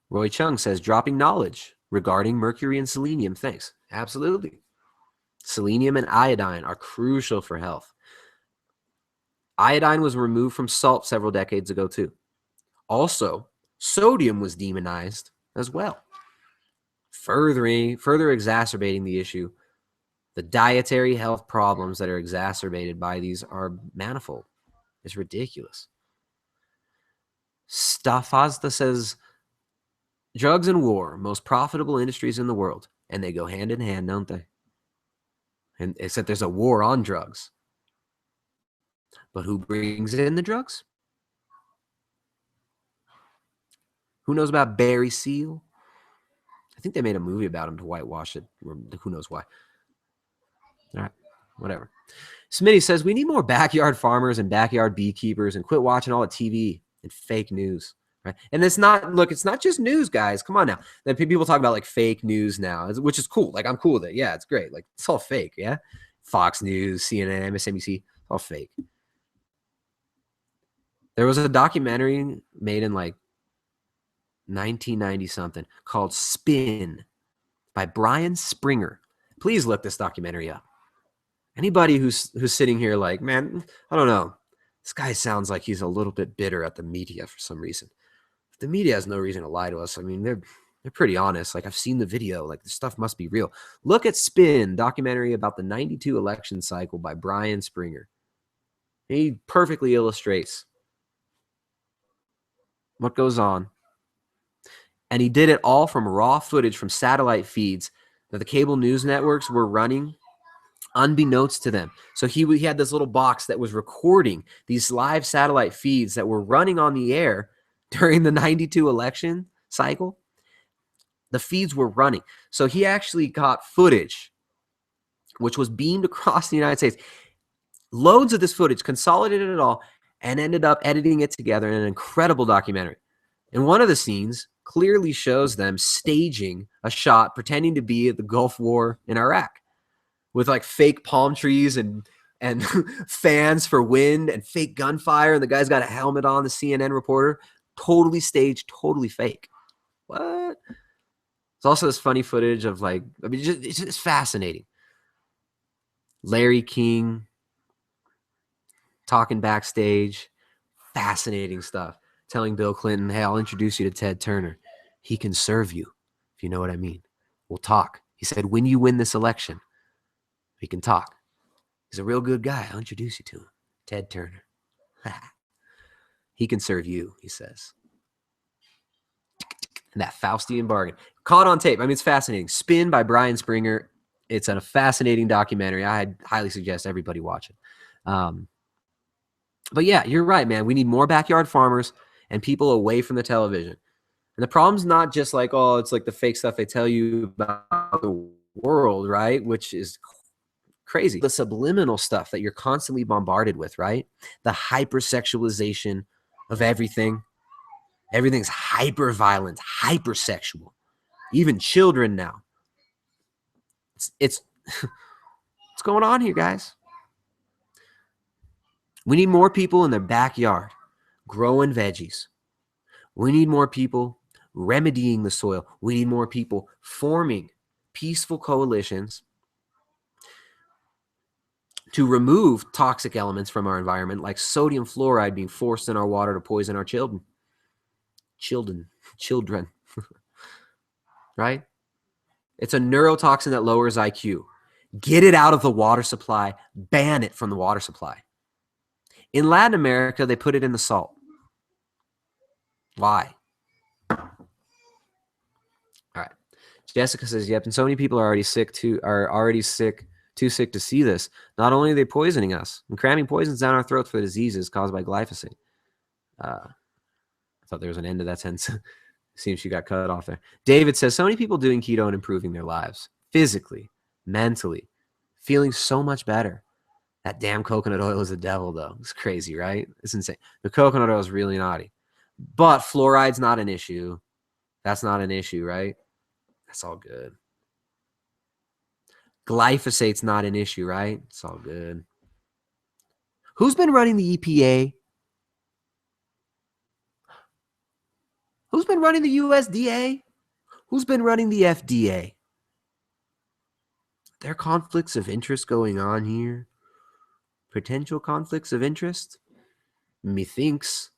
Roy Chung says, dropping knowledge regarding mercury and selenium. Thanks. Absolutely. Selenium and iodine are crucial for health. Iodine was removed from salt several decades ago, too. Also, sodium was demonized as well, further exacerbating the issue. The dietary health problems that are exacerbated by these are manifold. It's ridiculous. Stafazda says, drugs and war, most profitable industries in the world. And they go hand in hand, don't they? And except there's a war on drugs. But who brings in the drugs? Who knows about Barry Seal? I think they made a movie about him to whitewash it. Who knows why? All right, whatever. Smitty says, we need more backyard farmers and backyard beekeepers and quit watching all the TV and fake news. Right? And it's not just news, guys. Come on now. Then people talk about like fake news now, which is cool. Like, I'm cool with it. Yeah, it's great. Like, it's all fake. Yeah. Fox News, CNN, MSNBC, all fake. There was a documentary made in like 1990 something called Spin by Brian Springer. Please look this documentary up. Anybody who's sitting here like, man, I don't know. This guy sounds like he's a little bit bitter at the media for some reason. The media has no reason to lie to us. I mean, they're pretty honest. Like, I've seen the video. Like, this stuff must be real. Look at Spin, documentary about the 92 election cycle by Brian Springer. He perfectly illustrates what goes on. And he did it all from raw footage from satellite feeds that the cable news networks were running unbeknownst to them. So he had this little box that was recording these live satellite feeds that were running on the air during the 92 election cycle. The feeds were running. So he actually got footage, which was beamed across the United States. Loads of this footage, consolidated it all, and ended up editing it together in an incredible documentary. And one of the scenes clearly shows them staging a shot pretending to be at the Gulf War in Iraq with like fake palm trees and fans for wind and fake gunfire. And the guy's got a helmet on, the CNN reporter. Totally staged, totally fake. What? There's also this funny footage of like, I mean, it's just fascinating. Larry King talking backstage, fascinating stuff. Telling Bill Clinton, hey, I'll introduce you to Ted Turner. He can serve you, if you know what I mean. We'll talk. He said, when you win this election, we can talk. He's a real good guy. I'll introduce you to him. Ted Turner. He can serve you, he says. And that Faustian bargain. Caught on tape. I mean, it's fascinating. Spin by Brian Springer. It's a fascinating documentary. I highly suggest everybody watch it. But yeah, you're right, man. We need more backyard farmers and people away from the television. And the problem's not just like, oh, it's like the fake stuff they tell you about the world, right? Which is crazy. The subliminal stuff that you're constantly bombarded with, right? The hypersexualization of everything. Everything's hyper violent, hypersexual. Even children now. It's what's going on here, guys? We need more people in their backyard growing veggies. We need more people remedying the soil. We need more people forming peaceful coalitions to remove toxic elements from our environment, like sodium fluoride being forced in our water to poison our children. Children. Right? It's a neurotoxin that lowers IQ. Get it out of the water supply. Ban it from the water supply. In Latin America, they put it in the salt. Why? All right. Jessica says, yep, and so many people are already sick too sick to see this. Not only are they poisoning us and cramming poisons down our throats for diseases caused by glyphosate. I thought there was an end to that sentence. Seems she got cut off there. David says, so many people doing keto and improving their lives physically, mentally, feeling so much better. That damn coconut oil is the devil, though. It's crazy, right? It's insane. The coconut oil is really naughty. But fluoride's not an issue. That's not an issue, right? That's all good. Glyphosate's not an issue, right? It's all good. Who's been running the EPA? Who's been running the USDA? Who's been running the FDA? There are conflicts of interest going on here. Potential conflicts of interest? Methinks,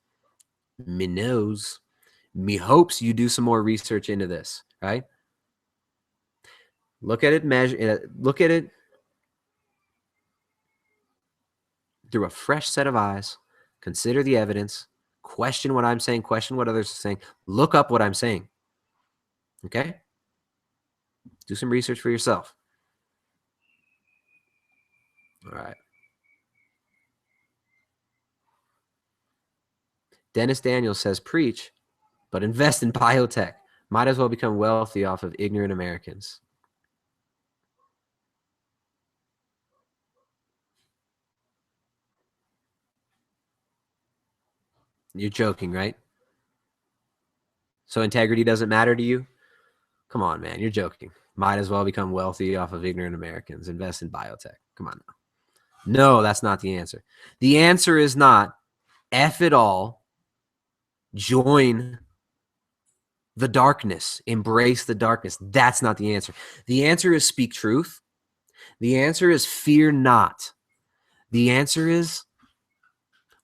me knows, me hopes you do some more research into this, right? Look at it, look at it through a fresh set of eyes. Consider the evidence. Question what I'm saying. Question what others are saying. Look up what I'm saying. Okay? Do some research for yourself. All right. Dennis Daniels says, preach, but invest in biotech. Might as well become wealthy off of ignorant Americans. You're joking, right? So integrity doesn't matter to you? Come on, man. You're joking. Might as well become wealthy off of ignorant Americans. Invest in biotech. Come on now. No, that's not the answer. The answer is not F it all. Join the darkness. Embrace the darkness. That's not the answer. The answer is speak truth. The answer is fear not. The answer is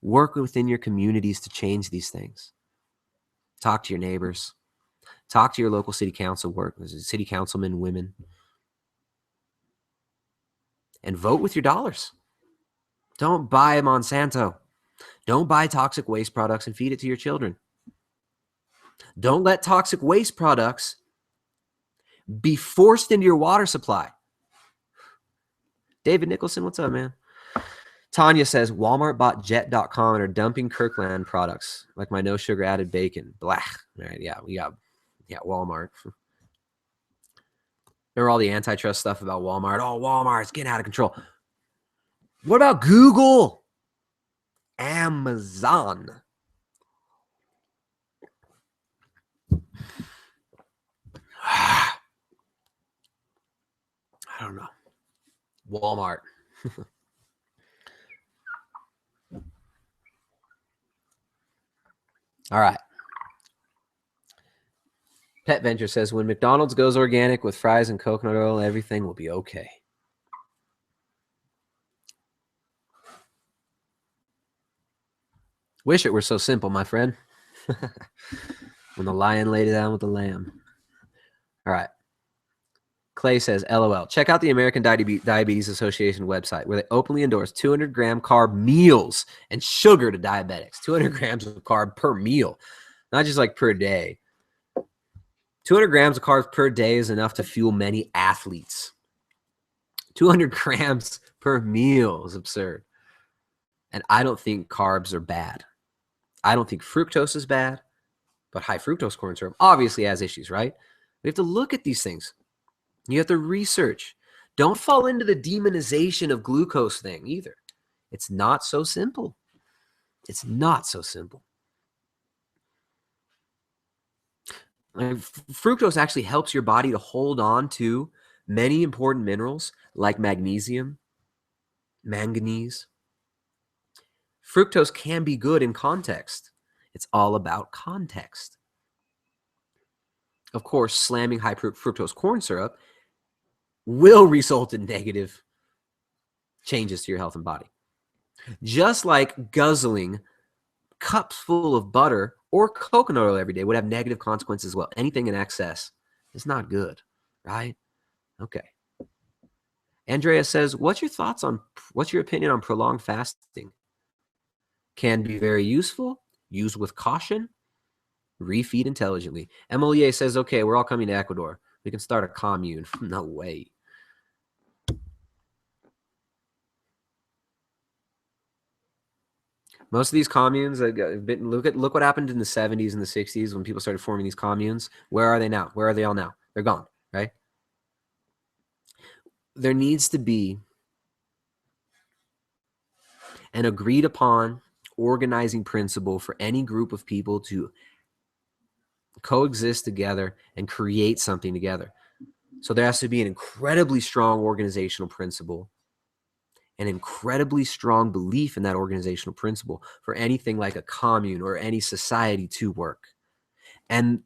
work within your communities to change these things. Talk to your neighbors. Talk to your local city council city councilmen, women. And vote with your dollars. Don't buy Monsanto. Don't buy toxic waste products and feed it to your children. Don't let toxic waste products be forced into your water supply. David Nicholson, what's up, man? Tanya says, Walmart bought jet.com and are dumping Kirkland products, like my no sugar added bacon. Blah. All right, yeah, we got Walmart. Remember all the antitrust stuff about Walmart? Oh, Walmart's getting out of control. What about Google? Amazon. I don't know. Walmart. All right. Pet Venture says, when McDonald's goes organic with fries and coconut oil, everything will be okay. Wish it were so simple, my friend. When the lion laid it down with the lamb. All right. Clay says, LOL. Check out the American Diabetes Association website where they openly endorse 200-gram carb meals and sugar to diabetics. 200 grams of carb per meal, not just like per day. 200 grams of carbs per day is enough to fuel many athletes. 200 grams per meal is absurd. And I don't think carbs are bad. I don't think fructose is bad, but high fructose corn syrup obviously has issues, right? We have to look at these things. You have to research. Don't fall into the demonization of glucose thing either. It's not so simple. It's not so simple. Fructose actually helps your body to hold on to many important minerals like magnesium, manganese. Fructose can be good in context. It's all about context. Of course, slamming high fructose corn syrup will result in negative changes to your health and body. Just like guzzling cups full of butter or coconut oil every day would have negative consequences as well. Anything in excess is not good, right? Okay. Andrea says, what's your opinion on prolonged fasting? Can be very useful, used with caution, refeed intelligently. Emilier says, okay, we're all coming to Ecuador. We can start a commune. No way. Most of these communes, look what happened in the 70s and the 60s when people started forming these communes. Where are they now? Where are they all now? They're gone, right? There needs to be an agreed upon organizing principle for any group of people to coexist together and create something together. So there has to be an incredibly strong organizational principle, an incredibly strong belief in that organizational principle for anything like a commune or any society to work. And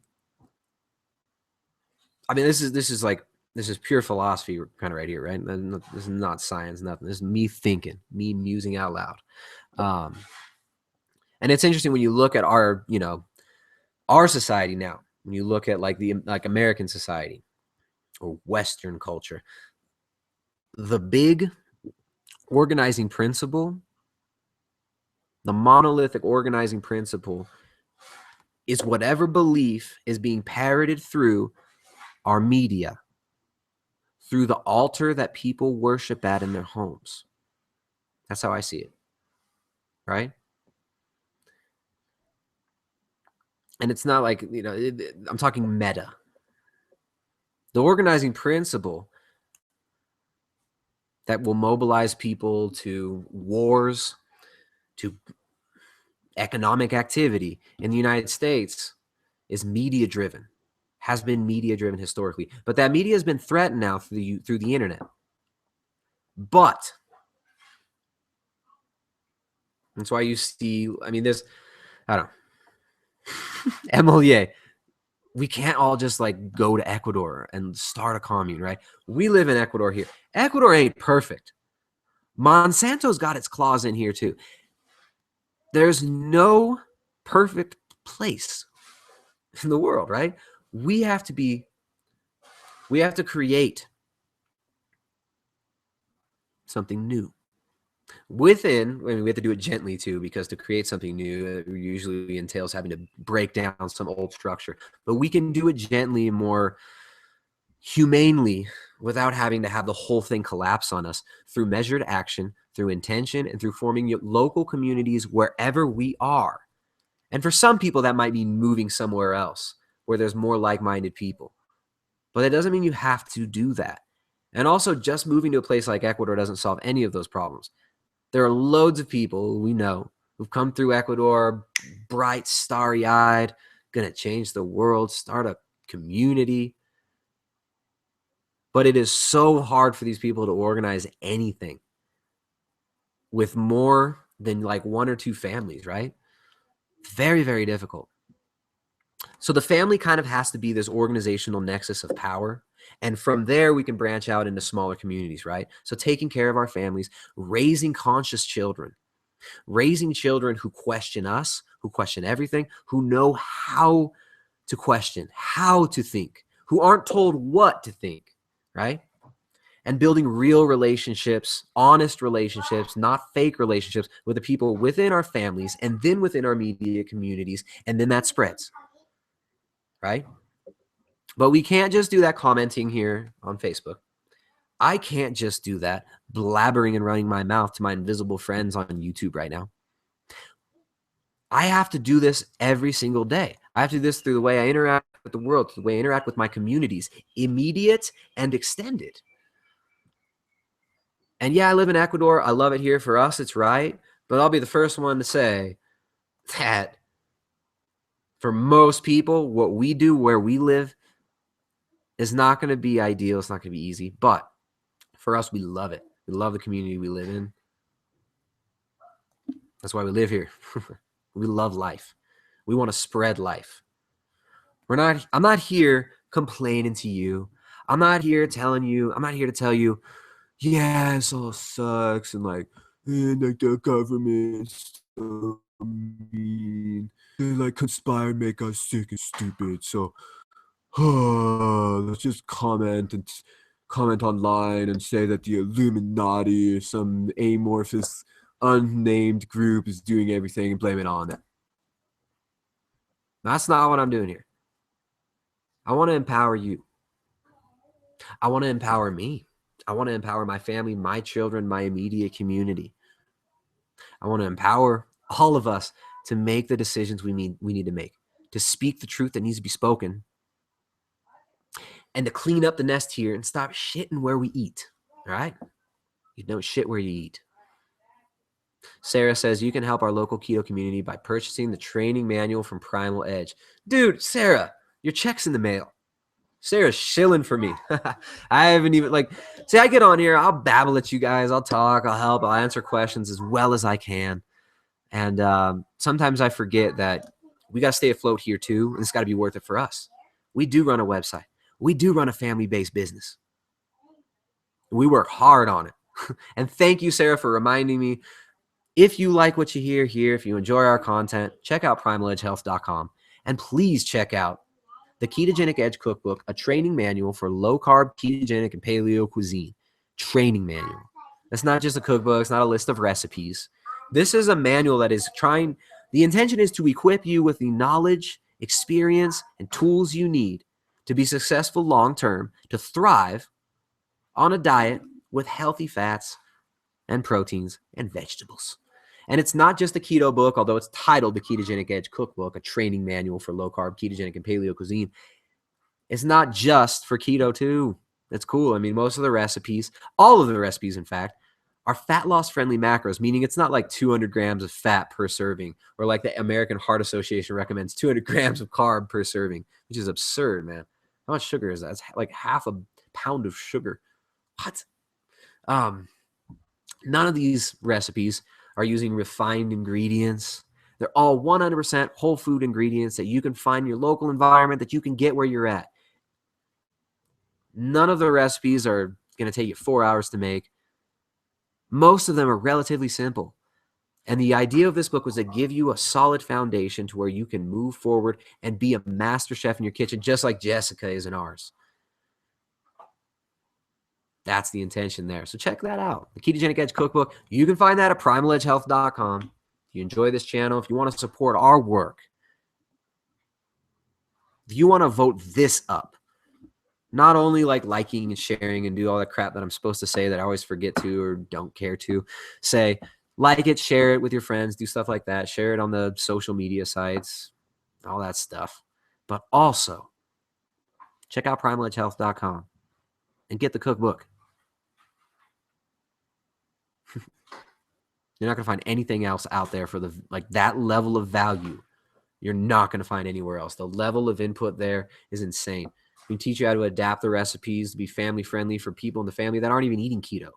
I mean, this is pure philosophy kind of right here, right? This is not science, nothing. This is me thinking, me musing out loud. And it's interesting when you look at our society now, when you look at like American society or Western culture, the big organizing principle, the monolithic organizing principle is whatever belief is being parroted through our media, through the altar that people worship at in their homes. That's how I see it, right? And it's not like, I'm talking meta. The organizing principle that will mobilize people to wars, to economic activity in the United States is media-driven, has been media-driven historically. But that media has been threatened now through the internet. But that's why you see, I don't know, Emilier, we can't all just like go to Ecuador and start a commune, right? We live in Ecuador here. Ecuador ain't perfect. Monsanto's got its claws in here too. There's no perfect place in the world, right? We have to create something new. We have to do it gently too, because to create something new, it usually entails having to break down some old structure. But we can do it gently and more humanely without having to have the whole thing collapse on us through measured action, through intention, and through forming local communities wherever we are. And for some people, that might mean moving somewhere else where there's more like-minded people. But that doesn't mean you have to do that. And also, just moving to a place like Ecuador doesn't solve any of those problems. There are loads of people we know who've come through Ecuador, bright, starry-eyed, going to change the world, start a community. But it is so hard for these people to organize anything with more than like one or two families, right? Very, very difficult. So the family kind of has to be this organizational nexus of power. And from there, we can branch out into smaller communities, right? So taking care of our families, raising conscious children, raising children who question us, who question everything, who know how to question, how to think, who aren't told what to think, right? And building real relationships, honest relationships, not fake relationships with the people within our families and then within our media communities. And then that spreads, right? But we can't just do that commenting here on Facebook. I can't just do that blabbering and running my mouth to my invisible friends on YouTube right now. I have to do this every single day. I have to do this through the way I interact with the world, through the way I interact with my communities, immediate and extended. And yeah, I live in Ecuador. I love it here. For us, it's right. But I'll be the first one to say that for most people, what we do where we live is not going to be ideal. It's not going to be easy. But for us, we love it. We love the community we live in. That's why we live here. We love life. We want to spread life. I'm not here complaining to you. I'm not here to tell you, yeah, it all sucks and like the government's so mean. They like conspire and make us sick and stupid. So let's just comment online and say that the Illuminati or some amorphous unnamed group is doing everything and blame it on them. That's not what I'm doing here. I want to empower you. I want to empower me. I want to empower my family, my children, my immediate community. I want to empower all of us to make the decisions we need to make, to speak the truth that needs to be spoken, and to clean up the nest here and stop shitting where we eat. All right? You don't shit where you eat. Sarah says you can help our local keto community by purchasing the training manual from Primal Edge. Dude, Sarah, your check's in the mail. Sarah's shilling for me. I haven't even I get on here, I'll babble at you guys, I'll talk, I'll help, I'll answer questions as well as I can. And sometimes I forget that we got to stay afloat here too, and it's got to be worth it for us. We do run a website. We do run a family-based business. We work hard on it. And thank you, Sarah, for reminding me. If you like what you hear here, if you enjoy our content, check out primaledgehealth.com. And please check out the Ketogenic Edge Cookbook, a training manual for low-carb, ketogenic, and paleo cuisine. Training manual. It's not just a cookbook. It's not a list of recipes. This is a manual that is the intention is to equip you with the knowledge, experience, and tools you need to be successful long-term, to thrive on a diet with healthy fats and proteins and vegetables. And it's not just a keto book, although it's titled the Ketogenic Edge Cookbook, a training manual for low-carb, ketogenic, and paleo cuisine. It's not just for keto too. That's cool. I mean, most of the recipes, all of the recipes, in fact, are fat loss friendly macros, meaning it's not like 200 grams of fat per serving, or like the American Heart Association recommends 200 grams of carb per serving, which is absurd, man. How much sugar is that? It's like half a pound of sugar. What? None of these recipes are using refined ingredients. They're all 100% whole food ingredients that you can find in your local environment, that you can get where you're at. None of the recipes are going to take you 4 hours to make. Most of them are relatively simple. And the idea of this book was to give you a solid foundation to where you can move forward and be a master chef in your kitchen, just like Jessica is in ours. That's the intention there. So check that out. The Ketogenic Edge Cookbook. You can find that at primaledgehealth.com. If you enjoy this channel, if you want to support our work, if you want to vote this up, not only like liking and sharing and do all that crap that I'm supposed to say that I always forget to or don't care to say, like it, share it with your friends, do stuff like that, share it on the social media sites, all that stuff. But also, check out primaledgehealth.com and get the cookbook. You're not going to find anything else out there for that level of value. You're not going to find anywhere else. The level of input there is insane. We can teach you how to adapt the recipes to be family friendly for people in the family that aren't even eating keto,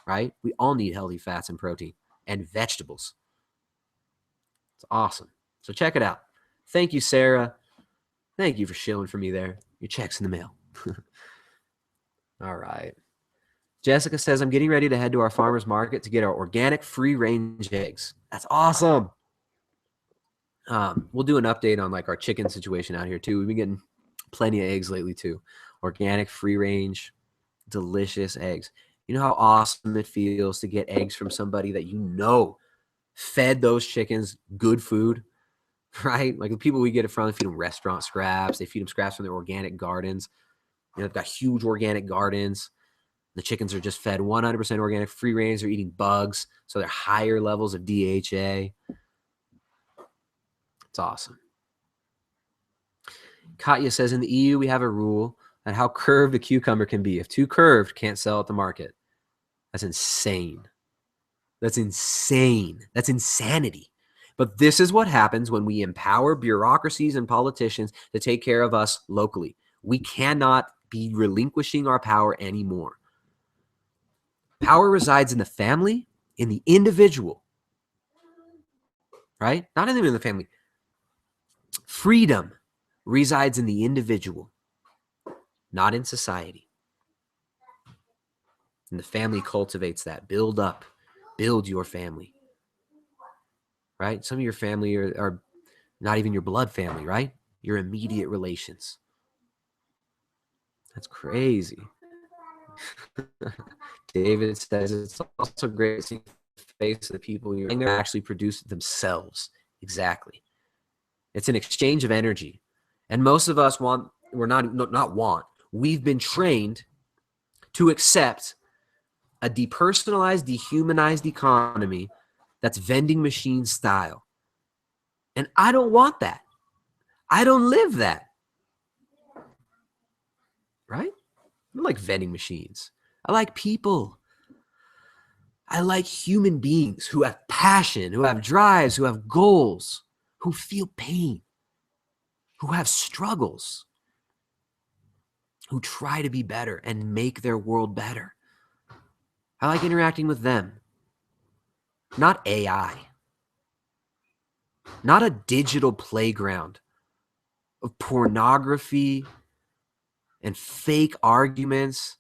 right? We all need healthy fats and protein and vegetables. It's awesome. So check it out. Thank you, Sarah. Thank you for shilling for me there. Your check's in the mail. All right. Jessica says, I'm getting ready to head to our farmer's market to get our organic free-range eggs. That's awesome. We'll do an update on our chicken situation out here too. We've been getting plenty of eggs lately too. Organic, free-range. delicious eggs. You know how awesome it feels to get eggs from somebody that you know fed those chickens good food, right? Like the people we get it from, they feed them restaurant scraps. They feed them scraps from their organic gardens. You know, they've got huge organic gardens. The chickens are just fed 100% organic, free range. They're eating bugs, so they're higher levels of DHA. It's awesome. Katya says, in the EU, we have a rule on how curved a cucumber can be. If too curved, can't sell at the market. That's insane. That's insane. That's insanity. But this is what happens when we empower bureaucracies and politicians to take care of us locally. We cannot be relinquishing our power anymore. Power resides in the family, in the individual, right? Not even in the family. Freedom resides in the individual, not in society. And the family cultivates that. Build up. Build your family. Right? Some of your family are not even your blood family, right? Your immediate relations. That's crazy. David says it's also great to see the face of the people you're actually produce themselves. Exactly. It's an exchange of energy. And most of us we've been trained to accept a depersonalized, dehumanized economy that's vending machine style. And I don't want that. I don't live that. Right? I don't like vending machines. I like people. I like human beings who have passion, who have drives, who have goals, who feel pain, who have struggles, who try to be better and make their world better. I like interacting with them, not AI, not a digital playground of pornography and fake arguments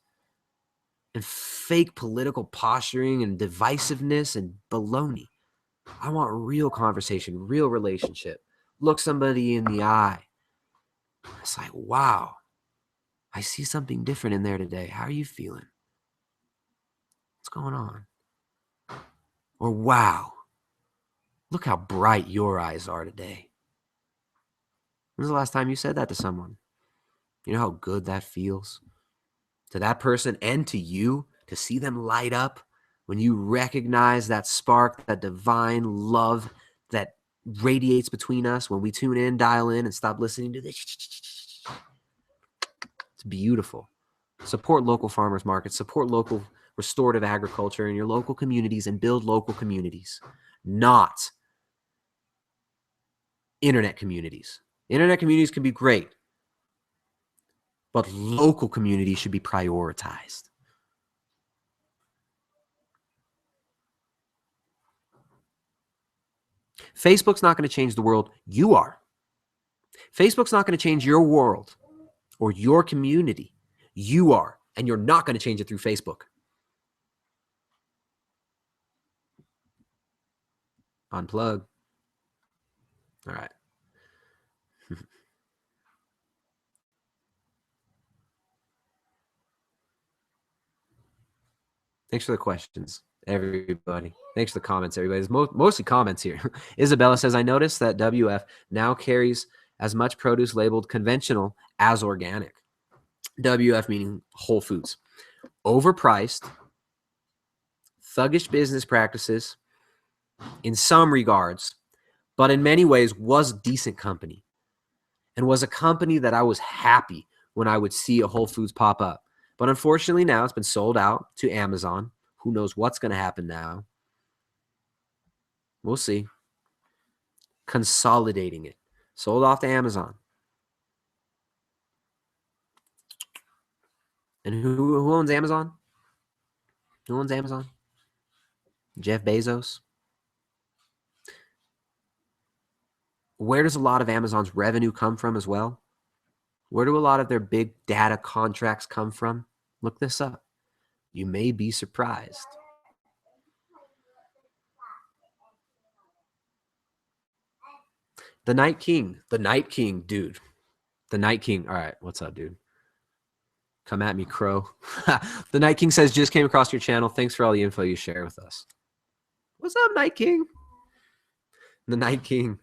and fake political posturing and divisiveness and baloney. I want real conversation, real relationship. Look somebody in the eye. It's like, wow, I see something different in there today. How are you feeling? What's going on? Or wow, look how bright your eyes are today. When's the last time you said that to someone? You know how good that feels? To that person and to you, to see them light up when you recognize that spark, that divine love that radiates between us when we tune in, dial in, and stop listening to this. It's beautiful. Support local farmers markets, support local restorative agriculture in your local communities, and build local communities, not internet communities. Internet communities can be great, but local communities should be prioritized. Facebook's not going to change the world. You are. Facebook's not going to change your world or your community. You are. And you're not going to change it through Facebook. Unplug. All right. Thanks for the questions, everybody. Thanks for the comments, everybody. It's mostly comments here. Isabella says, I noticed that WF now carries as much produce labeled conventional as organic. WF meaning Whole Foods. Overpriced, thuggish business practices in some regards, but in many ways was decent company and was a company that I was happy when I would see a Whole Foods pop up. But unfortunately now it's been sold out to Amazon. Who knows what's going to happen now? We'll see. Consolidating it. Sold off to Amazon. And who owns Amazon? Who owns Amazon? Jeff Bezos. Where does a lot of Amazon's revenue come from as well? Where do a lot of their big data contracts come from? Look this up. You may be surprised. The Night King, dude. The Night King. All right, what's up, dude? Come at me, Crow. The Night King says, just came across your channel. Thanks for all the info you share with us. What's up, Night King? The Night King.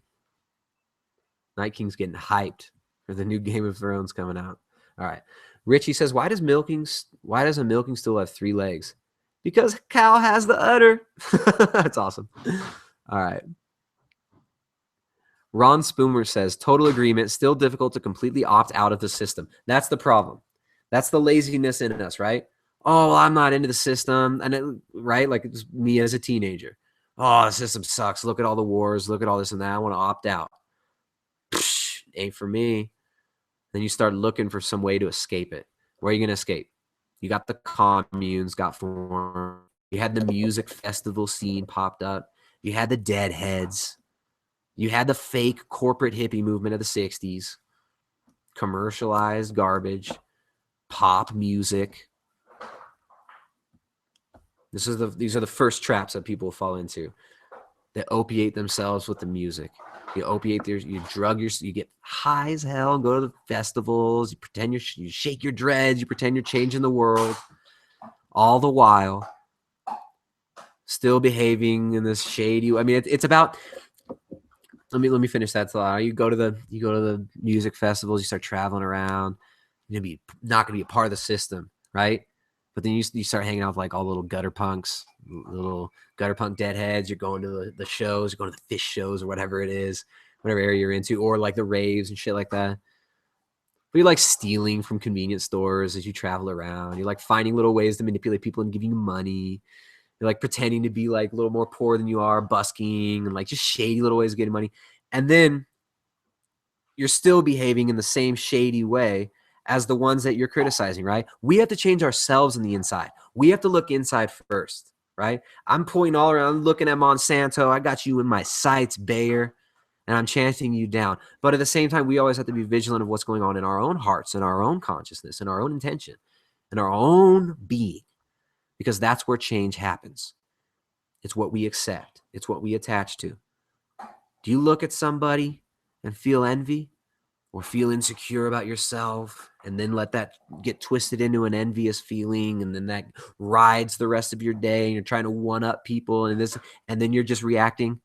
Night King's getting hyped for the new Game of Thrones coming out. All right. Richie says, why does a milking stool have 3 legs? Because cow has the udder. That's awesome. All right. Ron Spoomer says, total agreement, still difficult to completely opt out of the system. That's the problem. That's the laziness in us, right? Oh, I'm not into the system. And right? Like it's me as a teenager. Oh, the system sucks. Look at all the wars. Look at all this and that. I want to opt out. Psh, ain't for me. Then you start looking for some way to escape it. Where are you going to escape? You got the communes got formed. You had the music festival scene popped up. You had the deadheads. You had the fake corporate hippie movement of the 60s. Commercialized garbage. Pop music. These are the first traps that people fall into. They opiate themselves with the music. You get high as hell and go to the festivals. You pretend you shake your dreads. You pretend you're changing the world. All the while, still behaving in this shady. I mean, it's about. Let me finish that thought. You go to the music festivals. You start traveling around. You're not gonna be a part of the system, right? But then you start hanging out with like all the little gutter punks, little gutter punk deadheads. You're going to the shows, you're going to the fish shows or whatever it is, whatever area you're into, or like the raves and shit like that. But you're like stealing from convenience stores as you travel around. You're like finding little ways to manipulate people and giving you money. You're like pretending to be like a little more poor than you are, busking and like just shady little ways of getting money. And then you're still behaving in the same shady way as the ones that you're criticizing, right? We have to change ourselves on the inside. We have to look inside first, right? I'm pointing all around, looking at Monsanto. I got you in my sights, Bayer, and I'm chanting you down. But at the same time, we always have to be vigilant of what's going on in our own hearts, in our own consciousness, in our own intention, in our own being, because that's where change happens. It's what we accept. It's what we attach to. Do you look at somebody and feel envy? Or feel insecure about yourself and then let that get twisted into an envious feeling, and then that rides the rest of your day and you're trying to one-up people and then you're just reacting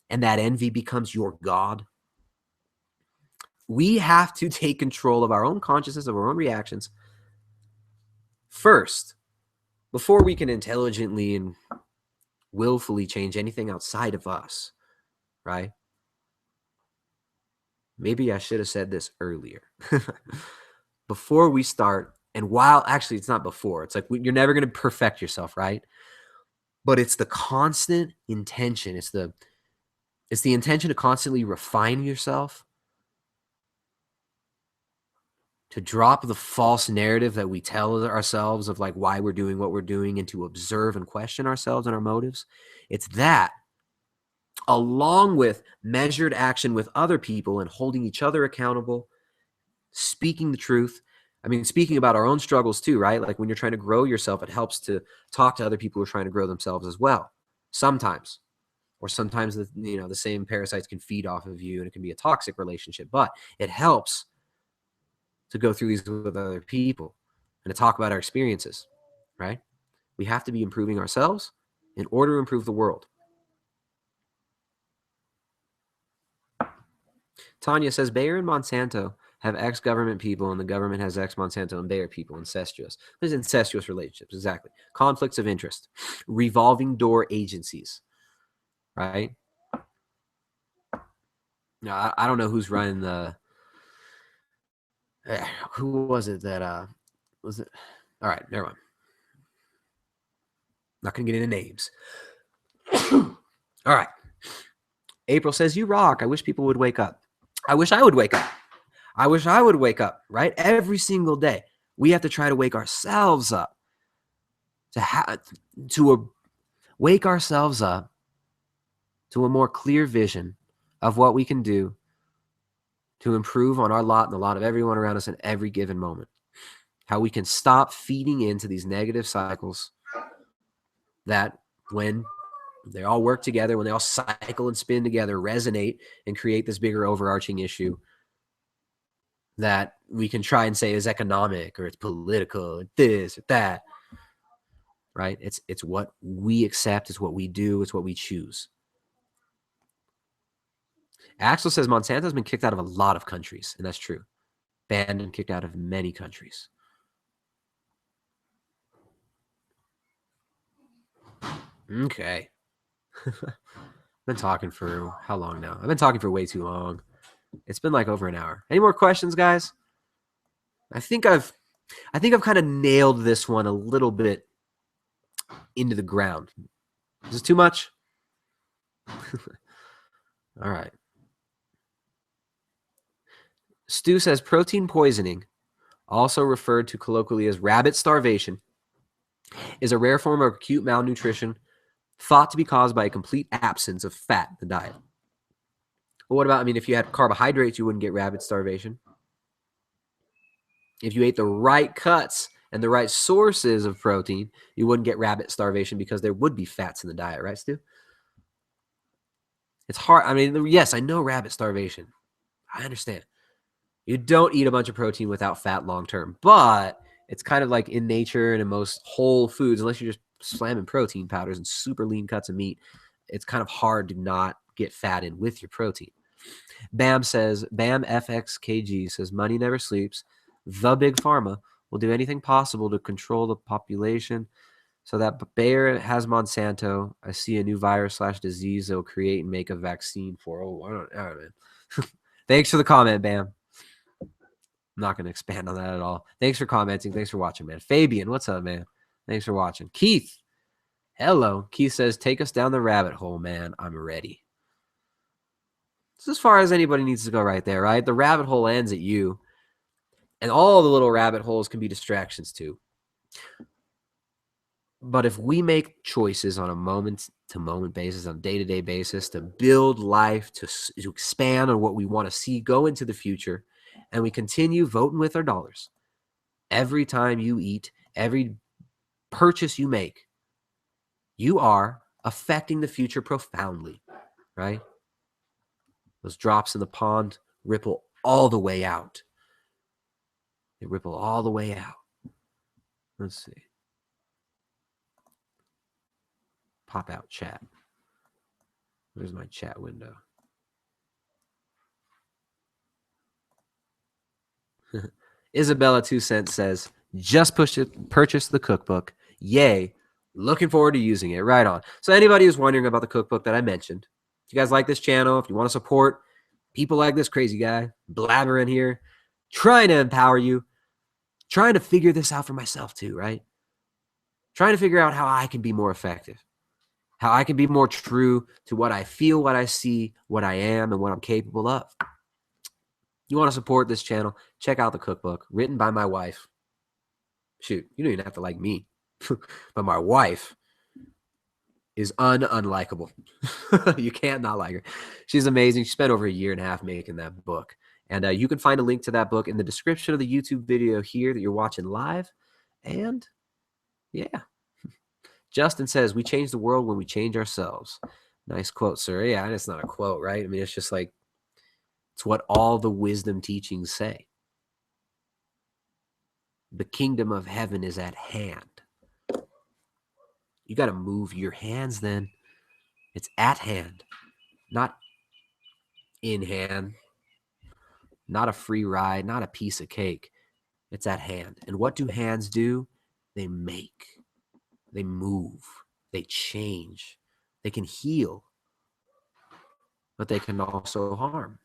and that envy becomes your God. We have to take control of our own consciousness, of our own reactions first before we can intelligently and willfully change anything outside of us, right? Maybe I should have said this earlier. Before we start, and while actually it's not before, it's like you're never going to perfect yourself, right? But it's the constant intention. It's the intention to constantly refine yourself, to drop the false narrative that we tell ourselves of like why we're doing what we're doing, and to observe and question ourselves and our motives. It's that, along with measured action with other people and holding each other accountable, speaking the truth. I mean, speaking about our own struggles too, right? Like when you're trying to grow yourself, it helps to talk to other people who are trying to grow themselves as well. Sometimes, or sometimes the same parasites can feed off of you and it can be a toxic relationship, but it helps to go through these with other people and to talk about our experiences, right? We have to be improving ourselves in order to improve the world. Tanya says, Bayer and Monsanto have ex-government people, and the government has ex-Monsanto and Bayer people. Incestuous. There's incestuous relationships, exactly. Conflicts of interest. Revolving door agencies, right? Now, I don't know who's running the... who was it that... was it? All right, never mind. Not going to get into names. All right. April says, you rock. I wish people would wake up. I wish I would wake up. I wish I would wake up, right? Every single day. We have to try to wake ourselves up. To wake ourselves up to a more clear vision of what we can do to improve on our lot and the lot of everyone around us in every given moment. How we can stop feeding into these negative cycles that, when they all work together, when they all cycle and spin together, resonate and create this bigger overarching issue, that we can try and say is economic or it's political, or this or that, right? It's what we accept, it's what we do, it's what we choose. Axel says Monsanto's been kicked out of a lot of countries, and that's true. Banned and kicked out of many countries. Okay. Been talking for how long now? I've been talking for way too long. It's been like over an hour. Any more questions, guys? I think I've kind of nailed this one a little bit into the ground. Is this too much? All right. Stu says protein poisoning, also referred to colloquially as rabbit starvation, is a rare form of acute malnutrition thought to be caused by a complete absence of fat in the diet. Well, what about, if you had carbohydrates, you wouldn't get rabbit starvation. If you ate the right cuts and the right sources of protein, you wouldn't get rabbit starvation because there would be fats in the diet, right, Stu? It's hard. Yes, I know rabbit starvation. I understand. You don't eat a bunch of protein without fat long term, but it's kind of like in nature and in most whole foods, unless you're just slamming protein powders and super lean cuts of meat, it's kind of hard to not get fat in with your protein. Bam FXKG says money never sleeps. The big pharma will do anything possible to control the population so that Bayer has Monsanto. I see a new virus/disease they'll create and make a vaccine for. Oh, I don't know. Thanks for the comment, Bam. I'm not going to expand on that at all. Thanks for commenting. Thanks for watching, man. Fabian, what's up, man? Thanks for watching. Keith, hello. Keith says, take us down the rabbit hole, man. I'm ready. It's as far as anybody needs to go right there, right? The rabbit hole ends at you. And all the little rabbit holes can be distractions too. But if we make choices on a moment-to-moment basis, on a day-to-day basis, to build life, to expand on what we want to see go into the future, and we continue voting with our dollars, every time you eat, every purchase you make, you are affecting the future profoundly, right? Those drops in the pond ripple all the way out. They ripple all the way out. Let's see. Pop out chat. Where's my chat window? Isabella 2 cents says, just purchase the cookbook. Yay. Looking forward to using it. Right on. So anybody who's wondering about the cookbook that I mentioned, if you guys like this channel, if you want to support people like this crazy guy, blabbering here, trying to empower you, trying to figure this out for myself too, right? Trying to figure out how I can be more effective, how I can be more true to what I feel, what I see, what I am, and what I'm capable of. You want to support this channel, check out the cookbook written by my wife. Shoot, you don't even have to like me, but my wife is unlikable. You can't not like her. She's amazing. She spent over 1.5 years making that book. And you can find a link to that book in the description of the YouTube video here that you're watching live. And yeah. Justin says, we change the world when we change ourselves. Nice quote, sir. Yeah, it's not a quote, right? It's just like, it's what all the wisdom teachings say. The kingdom of heaven is at hand. You got to move your hands then. It's at hand, not in hand, not a free ride, not a piece of cake. It's at hand. And what do hands do? They make, they move, they change, they can heal, but they can also harm.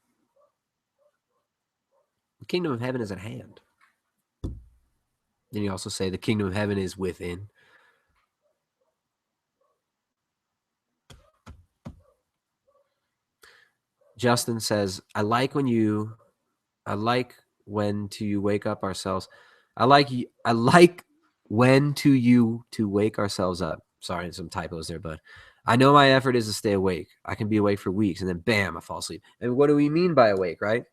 The kingdom of heaven is at hand. Then you also say the kingdom of heaven is within. Justin says, I like when to wake up ourselves. I like when to wake ourselves up. Sorry, some typos there, but I know my effort is to stay awake. I can be awake for weeks and then bam, I fall asleep. And what do we mean by awake, right?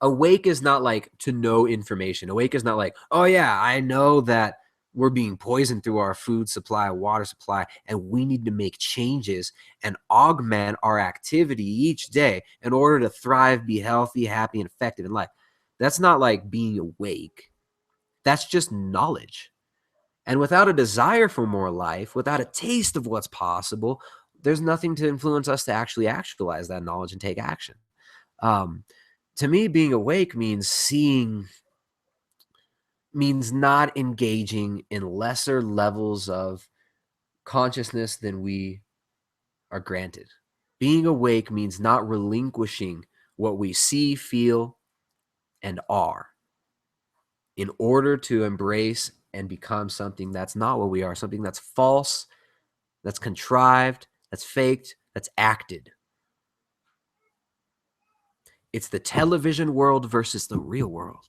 Awake is not like to know information. Awake is not like, oh yeah, I know that we're being poisoned through our food supply, water supply, and we need to make changes and augment our activity each day in order to thrive, be healthy, happy, and effective in life. That's not like being awake. That's just knowledge. And without a desire for more life, without a taste of what's possible, there's nothing to influence us to actually actualize that knowledge and take action. To me, being awake means not engaging in lesser levels of consciousness than we are granted. Being awake means not relinquishing what we see, feel, and are in order to embrace and become something that's not what we are, something that's false, that's contrived, that's faked, that's acted. It's the television world versus the real world.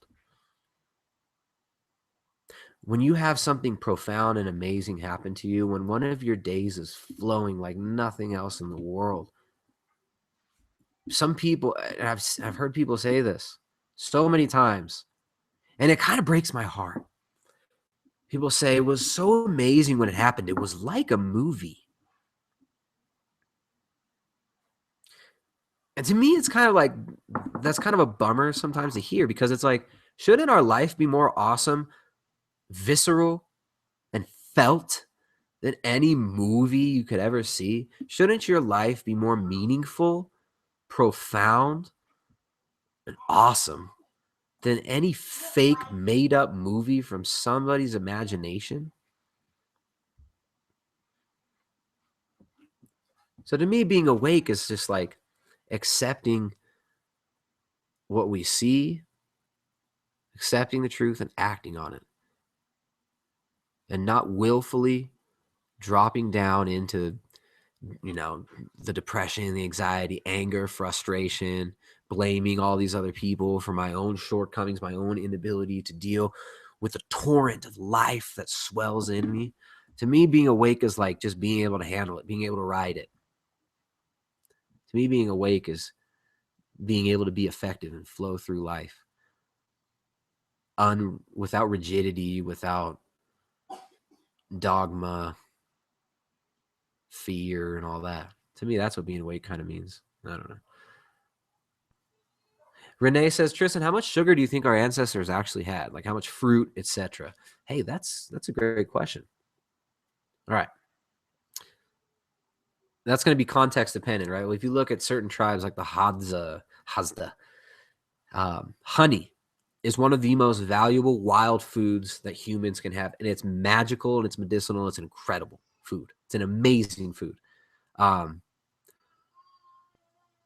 When you have something profound and amazing happen to you, when one of your days is flowing like nothing else in the world, some people, I've heard people say this so many times, and it kind of breaks my heart. People say it was so amazing when it happened. It was like a movie. And to me, it's kind of like, that's kind of a bummer sometimes to hear, because it's like, shouldn't our life be more awesome, visceral, and felt than any movie you could ever see? Shouldn't your life be more meaningful, profound, and awesome than any fake made up movie from somebody's imagination? So to me, being awake is just like accepting what we see, accepting the truth and acting on it, and not willfully dropping down into, the depression, the anxiety, anger, frustration, blaming all these other people for my own shortcomings, my own inability to deal with the torrent of life that swells in me. To me, being awake is like just being able to handle it, being able to ride it. To me, being awake is being able to be effective and flow through life without rigidity, without dogma, fear, and all that. To me, that's what being awake kind of means. I don't know. Renee says, Tristan, how much sugar do you think our ancestors actually had? Like how much fruit, etc.? Hey, that's a great question. All right. That's going to be context dependent, right? Well, if you look at certain tribes like the Hadza, honey is one of the most valuable wild foods that humans can have. And it's magical and it's medicinal. It's an incredible food. It's an amazing food. I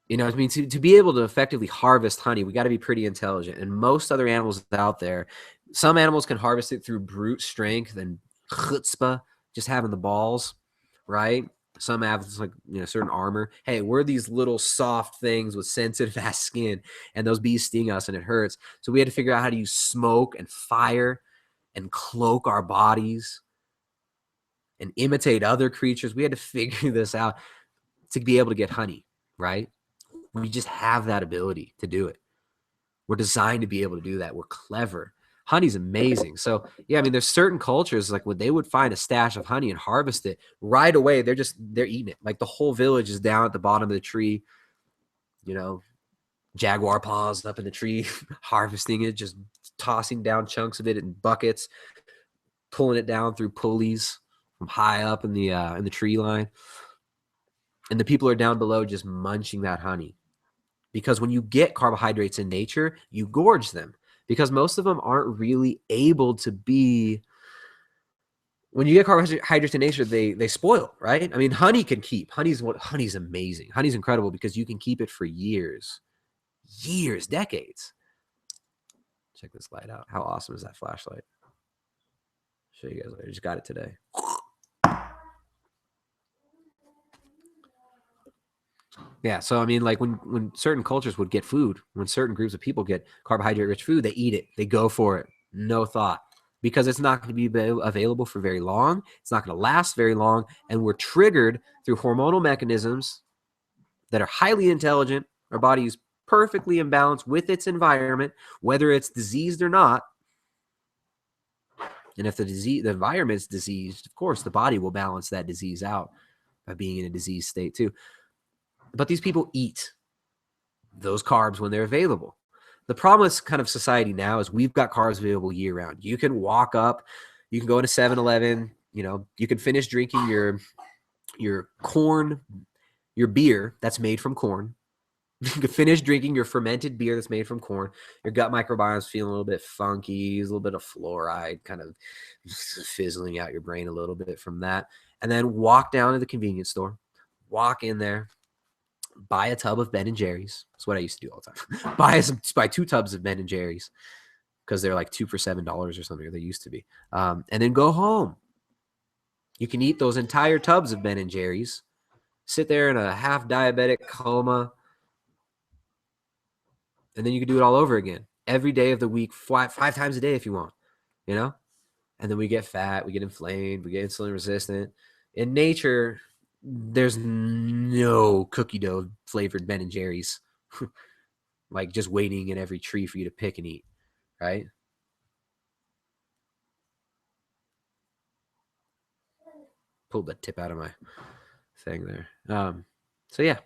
mean, to be able to effectively harvest honey, we got to be pretty intelligent. And most other animals out there, some animals can harvest it through brute strength and chutzpah, just having the balls, right? Some have like certain armor. Hey, we're these little soft things with sensitive ass skin, and those bees sting us and it hurts. So we had to figure out how to use smoke and fire and cloak our bodies and imitate other creatures. We had to figure this out to be able to get honey, right? We just have that ability to do it. We're designed to be able to do that. We're clever. Honey's amazing. So yeah, I mean, there's certain cultures like when they would find a stash of honey and harvest it right away, they're eating it. Like the whole village is down at the bottom of the tree, jaguar paws up in the tree, harvesting it, just tossing down chunks of it in buckets, pulling it down through pulleys from high up in the tree line. And the people are down below just munching that honey. Because when you get carbohydrates in nature, you gorge them, because most of them aren't really able to be. When you get carbohydrates in nature, they spoil, right? I mean, honey can keep. Honey's amazing. Honey's incredible because you can keep it for years, decades. Check this light out. How awesome is that flashlight? Show you guys later. Just got it today. Yeah, so I mean, like when certain cultures would get food, when certain groups of people get carbohydrate-rich food, they eat it. They go for it. No thought. Because it's not going to be available for very long. It's not going to last very long. And we're triggered through hormonal mechanisms that are highly intelligent. Our body is perfectly in balance with its environment, whether it's diseased or not. And if the environment is diseased, of course, the body will balance that disease out by being in a diseased state too. But these people eat those carbs when they're available. The problem with kind of society now is we've got carbs available year round. You can walk up, you can go into 7-Eleven, you can finish drinking your corn, your beer that's made from corn. You can finish drinking your fermented beer that's made from corn. Your gut microbiome's feeling a little bit funky, a little bit of fluoride kind of fizzling out your brain a little bit from that. And then walk down to the convenience store, walk in there, buy a tub of Ben & Jerry's. That's what I used to do all the time. buy 2 tubs of Ben & Jerry's because they're like 2 for $7 or something, or they used to be. And then go home. You can eat those entire tubs of Ben & Jerry's, sit there in a half diabetic coma, and then you can do it all over again every day of the week, 5 times a day if you want, And then we get fat, we get inflamed, we get insulin resistant. In nature, there's no cookie dough flavored Ben & Jerry's, like just waiting in every tree for you to pick and eat, right? Pulled the tip out of my thing there. So yeah.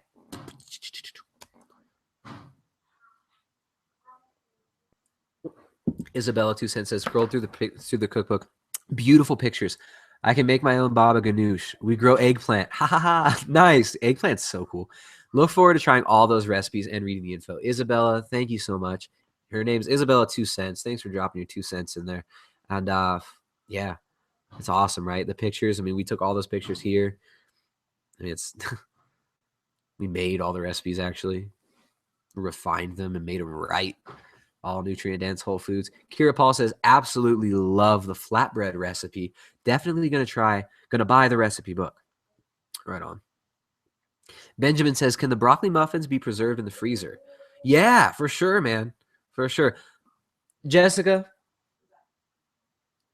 Isabella 2 cents says, scroll through the cookbook. Beautiful pictures. I can make my own baba ganoush. We grow eggplant. Ha ha ha. Nice. Eggplant's so cool. Look forward to trying all those recipes and reading the info. Isabella, thank you so much. Her name's Isabella 2 cents. Thanks for dropping your 2 cents in there. And yeah, it's awesome, right? The pictures. I mean, we took all those pictures here. I mean, we made all the recipes actually, refined them and made them right. All nutrient-dense whole foods. Kira Paul says, absolutely love the flatbread recipe. Definitely going to buy the recipe book. Right on. Benjamin says, can the broccoli muffins be preserved in the freezer? Yeah, for sure, man. For sure. Jessica,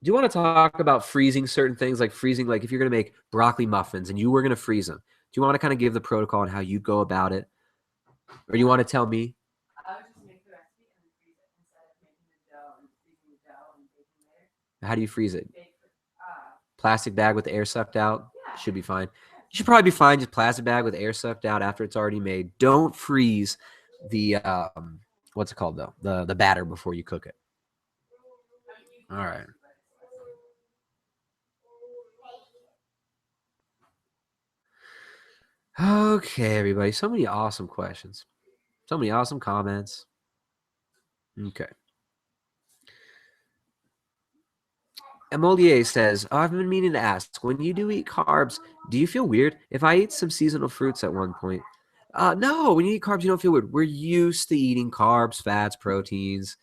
do you want to talk about freezing certain things, like freezing, like if you're going to make broccoli muffins and you were going to freeze them, do you want to kind of give the protocol on how you go about it? Or you want to tell me? I would just make the recipe and then freeze it instead of making the dough and freezing the dough and baking later. How do you freeze it? Plastic bag with the air sucked out? Yeah. Should be fine. You should probably be fine. Just plastic bag with air sucked out after it's already made. Don't freeze the what's it called though? The batter before you cook it. All right. Okay, everybody. So many awesome questions. So many awesome comments. Okay. Emolier says, I've been meaning to ask, when you do eat carbs, do you feel weird? If I eat some seasonal fruits at one point, no, when you eat carbs, you don't feel weird. We're used to eating carbs, fats, proteins.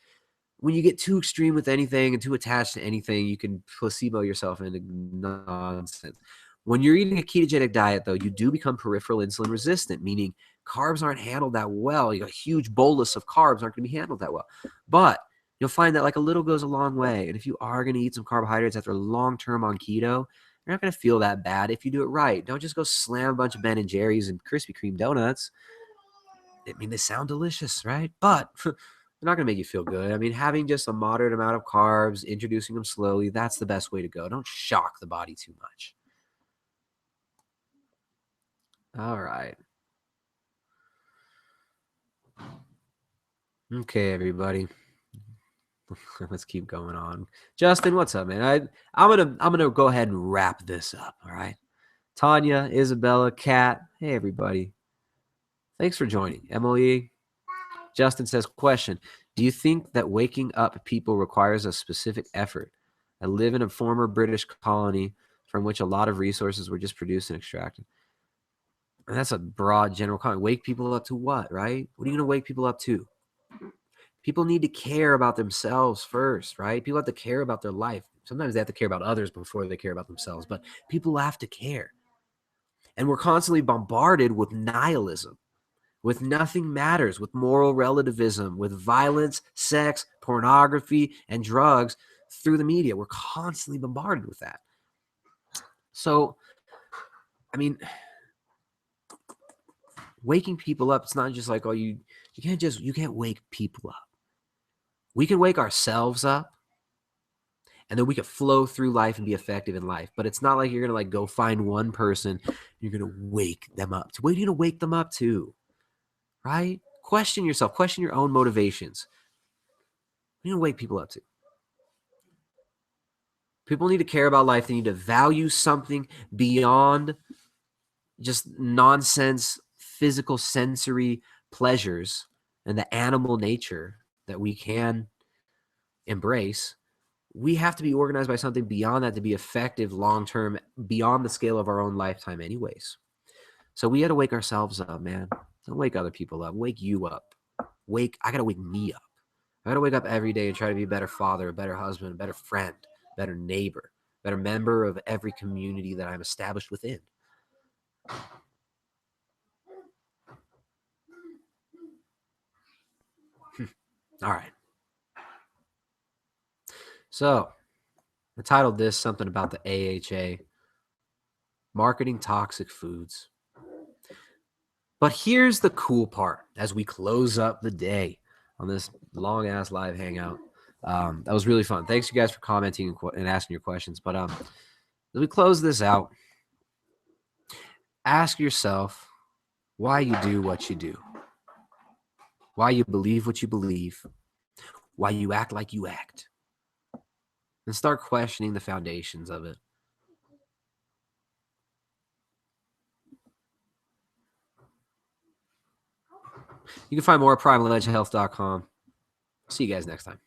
When you get too extreme with anything and too attached to anything, you can placebo yourself into nonsense. When you're eating a ketogenic diet, though, you do become peripheral insulin resistant, meaning carbs aren't handled that well. A huge bolus of carbs aren't going to be handled that well. But you'll find that like a little goes a long way. And if you are going to eat some carbohydrates after long-term on keto, you're not going to feel that bad if you do it right. Don't just go slam a bunch of Ben & Jerry's and Krispy Kreme donuts. I mean, they sound delicious, right? But they're not going to make you feel good. I mean, having just a moderate amount of carbs, introducing them slowly, that's the best way to go. Don't shock the body too much. All right. Okay, everybody. Let's keep going on. Justin, what's up, man? I'm gonna go ahead and wrap this up. All right. Tanya, Isabella, Kat, hey everybody. Thanks for joining. Emily. Justin says, question: do you think that waking up people requires a specific effort? I live in a former British colony from which a lot of resources were just produced and extracted. And that's a broad general comment. Wake people up to what, right? What are you gonna wake people up to? People need to care about themselves first, right? People have to care about their life. Sometimes they have to care about others before they care about themselves, but people have to care. And we're constantly bombarded with nihilism, with nothing matters, with moral relativism, with violence, sex, pornography, and drugs through the media. We're constantly bombarded with that. So, I mean, waking people up, it's not just like, oh, you can't wake people up. We can wake ourselves up, and then we can flow through life and be effective in life. But it's not like you're going to like go find one person, you're going to wake them up. What are you going to wake them up to? Right? Question yourself. Question your own motivations. We need to wake people up to. People need to care about life. They need to value something beyond just nonsense, physical, sensory pleasures and the animal nature that we can embrace. We have to be organized by something beyond that to be effective long-term, beyond the scale of our own lifetime anyways. So we got to wake ourselves up, man. Don't wake other people up. Wake you up. I got to wake me up. I got to wake up every day and try to be a better father, a better husband, a better friend, better neighbor, better member of every community that I'm established within. All right. So I titled this something about the AHA, marketing toxic foods. But here's the cool part as we close up the day on this long ass live hangout. That was really fun. Thanks you guys for commenting and asking your questions. But as we close this out, ask yourself why you do what you do, why you believe what you believe, why you act like you act, and start questioning the foundations of it. You can find more at primaledgehealth.com. See you guys next time.